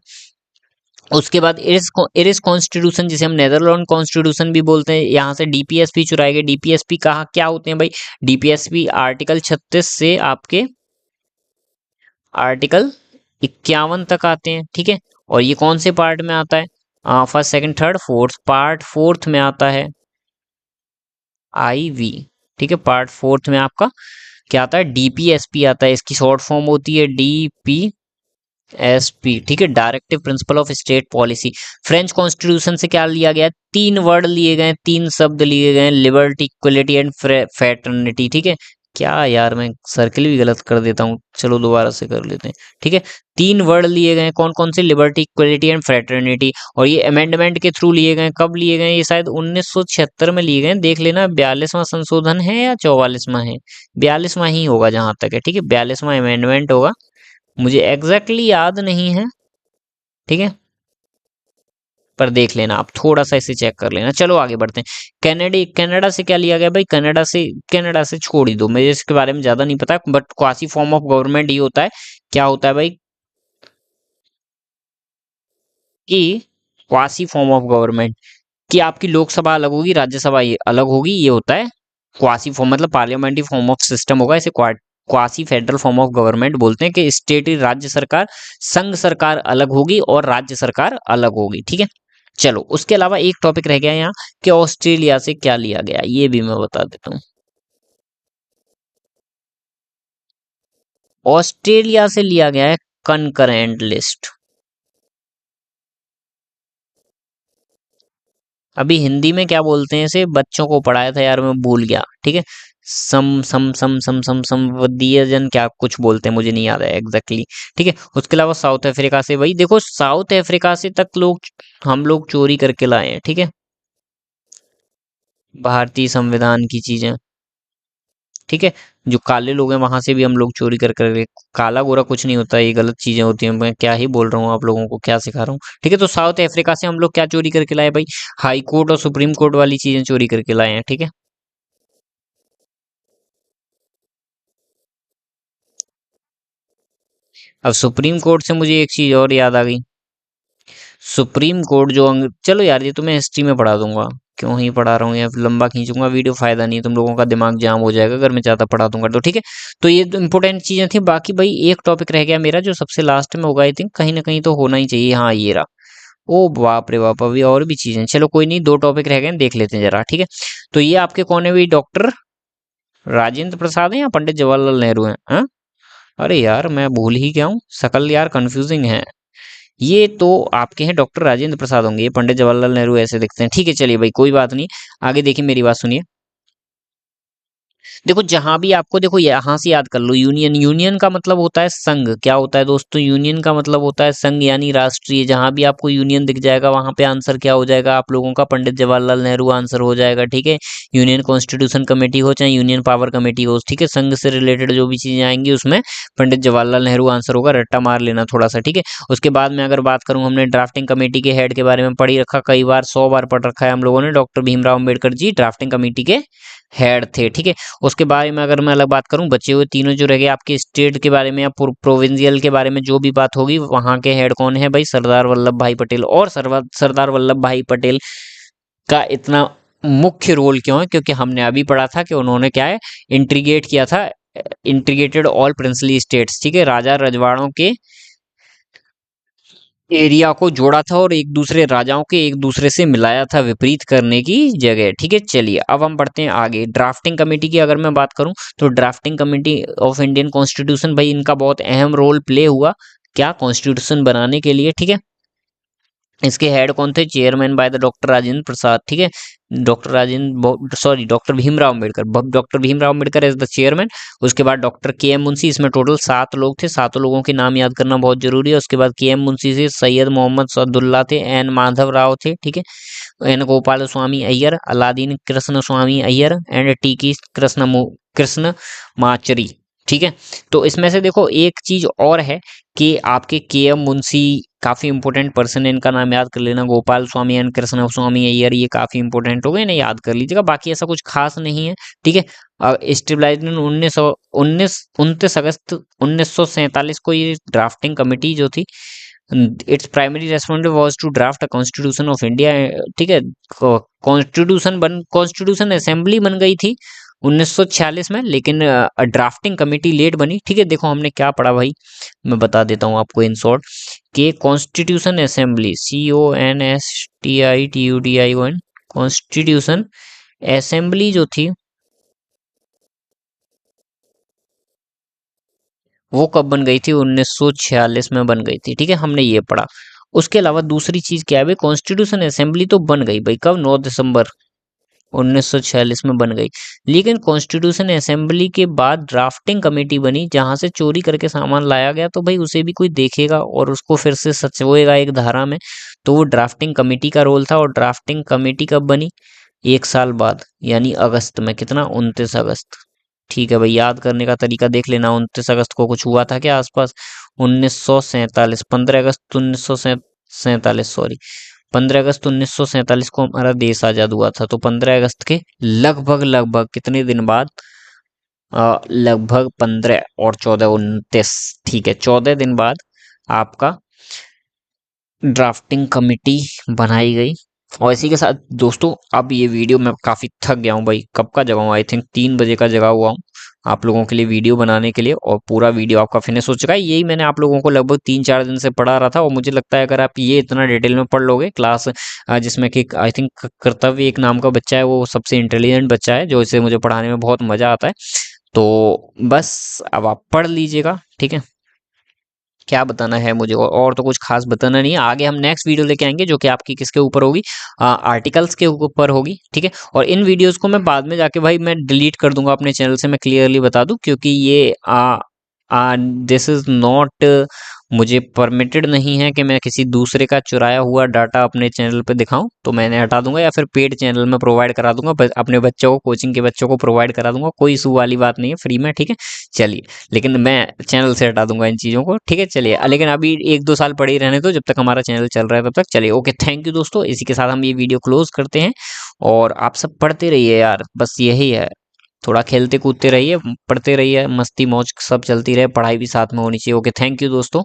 उसके बाद इरिस कॉन्स्टिट्यूशन, जिसे हम नेदरलैंड कॉन्स्टिट्यूशन भी बोलते हैं, यहाँ से डीपीएसपी चुराए गए। डीपीएसपी कहा क्या होते हैं भाई? डीपीएसपी आर्टिकल 36 से आपके आर्टिकल 51 तक आते हैं। ठीक है, और ये कौन से पार्ट में आता है? First second third fourth, part fourth में आता है IV। ठीक है, पार्ट फोर्थ में आपका क्या आता है? डीपीएसपी आता है। इसकी शॉर्ट फॉर्म होती है DPSP। ठीक है, directive principle of state policy. French constitution से क्या लिया गया? 3 वर्ड लिए गए, 3 शब्द लिए गए, लिबर्टी, इक्वलिटी एंड फ्रेटर्निटी। ठीक है, क्या यार मैं सर्किल भी गलत कर देता हूँ, चलो दोबारा से कर लेते हैं। ठीक है, 3 वर्ड लिए गए, कौन कौन से? Liberty, equality and fraternity. और ये अमेंडमेंट के थ्रू लिए गए। कब लिए गए? ये शायद 1976 में लिए गए, देख लेना। 42वां संशोधन है या 44वां है? 42वां ही होगा जहां तक है। ठीक है, 42वां अमेंडमेंट होगा, मुझे एग्जैक्टली याद नहीं है। ठीक है, पर देख लेना आप, थोड़ा सा इसे चेक कर लेना। चलो आगे बढ़ते हैं। कनाडा से क्या लिया गया भाई? कनाडा से छोड़ ही दो, मुझे इसके बारे में ज्यादा नहीं पता, but quasi form of government ये होता है। क्या होता है भाई? कि क्वासी फॉर्म ऑफ गवर्नमेंट, कि आपकी लोकसभा अलग होगी, राज्यसभा ये अलग होगी, ये होता है क्वासी फॉर्म, मतलब पार्लियामेंट्री फॉर्म ऑफ सिस्टम होगा। इसे quasi federal form of government बोलते हैं, कि स्टेट राज्य सरकार, संघ सरकार अलग होगी और राज्य सरकार अलग होगी। ठीक है, चलो उसके अलावा एक टॉपिक रह गया यहाँ, कि ऑस्ट्रेलिया से क्या लिया गया, ये भी मैं बता देता हूँ। ऑस्ट्रेलिया से लिया गया है कनकरेंट लिस्ट। अभी हिंदी में क्या बोलते हैं इसे, बच्चों को पढ़ाया था यार, मैं भूल गया, ठीक है। संवदीयजन क्या कुछ बोलते हैं, मुझे नहीं याद है एग्जैक्टली, ठीक है। उसके अलावा साउथ अफ्रीका से, वही देखो साउथ अफ्रीका से तक लोग, हम लोग चोरी करके लाए हैं, ठीक है, भारतीय संविधान की चीजें, ठीक है। जो काले लोग हैं वहां से भी हम लोग चोरी कर कर, काला गोरा कुछ नहीं होता, ये गलत चीजें होती हैं, मैं क्या ही बोल रहा हूँ, आप लोगों को क्या सिखा रहा हूँ, ठीक है। तो साउथ अफ्रीका से हम लोग क्या चोरी करके लाए भाई, हाई कोर्ट और सुप्रीम कोर्ट वाली चीजें चोरी करके लाए हैं, ठीक है। अब सुप्रीम कोर्ट से मुझे एक चीज और याद आ गई, सुप्रीम कोर्ट जो चलो यार ये तो मैं हिस्ट्री में पढ़ा दूंगा, क्यों ही पढ़ा रहा हूँ, या फिर लंबा खींचूंगा वीडियो, फायदा नहीं है, तुम लोगों का दिमाग जाम हो जाएगा अगर मैं ज्यादा पढ़ा दूंगा तो, ठीक है। तो ये तो इंपॉर्टेंट चीजें थी, बाकी भाई एक टॉपिक रह गया मेरा जो सबसे लास्ट में होगा, आई थिंक कहीं ना कहीं तो होना ही चाहिए, हाँ ये रहा। ओ बाप रे बाप, अभी और भी चीजें, चलो कोई नहीं, दो टॉपिक रह गए देख लेते हैं जरा, ठीक है। तो ये आपके कौन है भाई, डॉक्टर राजेंद्र प्रसाद है या पंडित जवाहरलाल नेहरू है, हाँ? अरे यार मैं भूल ही गया हूँ, शकल यार कंफ्यूजिंग है। ये तो आपके हैं डॉक्टर राजेंद्र प्रसाद होंगे, ये पंडित जवाहरलाल नेहरू ऐसे दिखते हैं, ठीक है। चलिए भाई कोई बात नहीं, आगे देखिए मेरी बात सुनिए। देखो जहां भी आपको, देखो यहां से याद कर लो, यूनियन, यूनियन का मतलब होता है संघ, क्या होता है दोस्तों, यूनियन का मतलब होता है संघ यानी राष्ट्रीय। जहां भी आपको यूनियन दिख जाएगा वहां पे आंसर क्या हो जाएगा आप लोगों का, पंडित जवाहरलाल नेहरू आंसर हो जाएगा, ठीक है। यूनियन कॉन्स्टिट्यूशन कमेटी हो चाहे यूनियन पावर कमेटी हो, ठीक है, संघ से रिलेटेड जो भी चीजें आएंगी उसमें पंडित जवाहरलाल नेहरू आंसर होगा, रट्टा मार लेना थोड़ा सा, ठीक है। उसके बाद में अगर बात करूं, हमने ड्राफ्टिंग कमेटी के हेड के बारे में पढ़ी रखा, कई बार 100 बार पढ़ रखा है हम लोगों ने, doctor Bhimrao Ambedkar ji drafting committee के हेड थे, ठीक है। उसके बारे में अगर मैं अलग बात करूं, बचे हुए तीनों जो रह गए आपके स्टेट के बारे में या प्रोविंशियल के बारे में जो भी बात होगी, वहां के हेड कौन है भाई, सरदार वल्लभ भाई पटेल। और सरदार वल्लभ भाई पटेल का इतना मुख्य रोल क्यों है, क्योंकि हमने अभी पढ़ा था कि उन्होंने क्या है, इंटीग्रेट किया था, इंटीग्रेटेड ऑल प्रिंसली स्टेट्स, ठीक है, राजा रजवाड़ों के एरिया को जोड़ा था और एक दूसरे राजाओं के एक दूसरे से मिलाया था, विपरीत करने की जगह, ठीक है। चलिए अब हम बढ़ते हैं आगे, ड्राफ्टिंग कमेटी की अगर मैं बात करूं, तो drafting committee of Indian constitution, भाई इनका बहुत अहम रोल प्ले हुआ, क्या, कॉन्स्टिट्यूशन बनाने के लिए, ठीक है। इसके हेड कौन थे, chairman by the doctor Rajendra Prasad, ठीक है, doctor Rajendra, sorry doctor Bhimrao Ambedkar, doctor Bhimrao Ambedkar as the chairman. उसके बाद डॉक्टर के एम मुंशी, इसमें टोटल 7 लोग थे, 7 लोगों के नाम याद करना बहुत जरूरी है। उसके बाद के एम मुंशी से सैयद मोहम्मद सदुल्ला थे, एन माधव राव थे, ठीक है, N Gopal Swami Ayyar, Alladi Krishna Swami Ayyar and T की कृष्ण माचरी, ठीक है। तो इसमें से देखो एक चीज और है कि आपके के एम मुंशी काफी इंपॉर्टेंट पर्सन है, इनका नाम याद कर लेना, गोपाल स्वामी एंड कृष्ण स्वामी अय्यर, ये काफी इंपॉर्टेंट हो गए ना, याद कर लीजिएगा, बाकी ऐसा कुछ खास नहीं है, ठीक है। स्टेबलाइजेशन 29 अगस्त 1947 को ये ड्राफ्टिंग कमेटी जो थी, its primary responsibility was to draft a constitution of India, ठीक है। कॉन्स्टिट्यूशन असेंबली बन गई थी 1946 में, लेकिन ड्राफ्टिंग कमेटी लेट बनी, ठीक है। देखो हमने क्या पढ़ा भाई, मैं बता देता हूँ आपको इन शॉर्ट, कि constitution assembly, CONSTITUDION, constitution assembly जो थी वो कब बन गई थी, 1946 में बन गई थी, ठीक है, हमने ये पढ़ा। उसके अलावा दूसरी चीज क्या है भाई, कॉन्स्टिट्यूशन असेंबली तो बन गई भाई, कब, 9 दिसंबर 1946 में बन गई, लेकिन कॉन्स्टिट्यूशन असेंबली के बाद ड्राफ्टिंग कमेटी बनी, जहां से चोरी करके सामान लाया गया तो भाई उसे भी कोई देखेगा और उसको फिर से सचवाएगा एक धारा में, तो वो ड्राफ्टिंग कमेटी का रोल था। और ड्राफ्टिंग कमेटी कब बनी, 1 साल बाद, यानी अगस्त में, कितना, 29 अगस्त, ठीक है भाई, याद करने का तरीका देख लेना, 29 अगस्त को कुछ हुआ था क्या आसपास, 1947, 15 अगस्त 1947, सॉरी, 15 अगस्त 1947 को हमारा देश आजाद हुआ था, तो 15 अगस्त के लगभग लगभग कितने दिन बाद, लगभग 15 और 14 29, ठीक है, 14 दिन बाद आपका ड्राफ्टिंग कमेटी बनाई गई। और इसी के साथ दोस्तों अब ये वीडियो, मैं काफी थक गया हूँ भाई, कब का जगा हूँ, आई थिंक 3 बजे का जगा हुआ हूँ आप लोगों के लिए वीडियो बनाने के लिए, और पूरा वीडियो आपका फिनिश हो चुका है। यही मैंने आप लोगों को लगभग 3-4 दिन से पढ़ा रहा था, और मुझे लगता है अगर आप ये इतना डिटेल में पढ़ लोगे क्लास, जिसमें कि आई थिंक कर्तव्य एक नाम का बच्चा है, वो सबसे इंटेलिजेंट बच्चा है, जो इसे मुझे पढ़ाने में बहुत मजा आता है, तो बस अब आप पढ़ लीजिएगा, ठीक है। क्या बताना है मुझे, और तो कुछ खास बताना नहीं है। आगे हम नेक्स्ट वीडियो लेके आएंगे जो कि आपकी किसके ऊपर होगी, आर्टिकल्स के ऊपर होगी, ठीक है। और इन वीडियोस को मैं बाद में जाके भाई मैं डिलीट कर दूंगा अपने चैनल से, मैं क्लियरली बता दूं, क्योंकि ये दिस इज नॉट, मुझे परमिटेड नहीं है कि मैं किसी दूसरे का चुराया हुआ डाटा अपने चैनल पे दिखाऊं। तो मैंने हटा दूंगा या फिर पेड चैनल में प्रोवाइड करा दूंगा, अपने बच्चों को, कोचिंग के बच्चों को प्रोवाइड करा दूंगा, कोई इशू वाली बात नहीं है, फ्री में, ठीक है। चलिए, लेकिन मैं चैनल से हटा दूंगा इन चीज़ों को, ठीक है। चलिए, लेकिन अभी 1-2 साल पड़े ही रहने दो, जब तक हमारा चैनल चल रहा है तब तक। चलिए, ओके, थैंक यू दोस्तों, इसी के साथ हम ये वीडियो क्लोज करते हैं। और आप सब पढ़ते रहिए यार, बस यही है। थोड़ा खेलते कूदते रहिए, पढ़ते रहिए, मस्ती मौज सब चलती रहे, पढ़ाई भी साथ में होनी चाहिए। ओके, थैंक यू दोस्तों।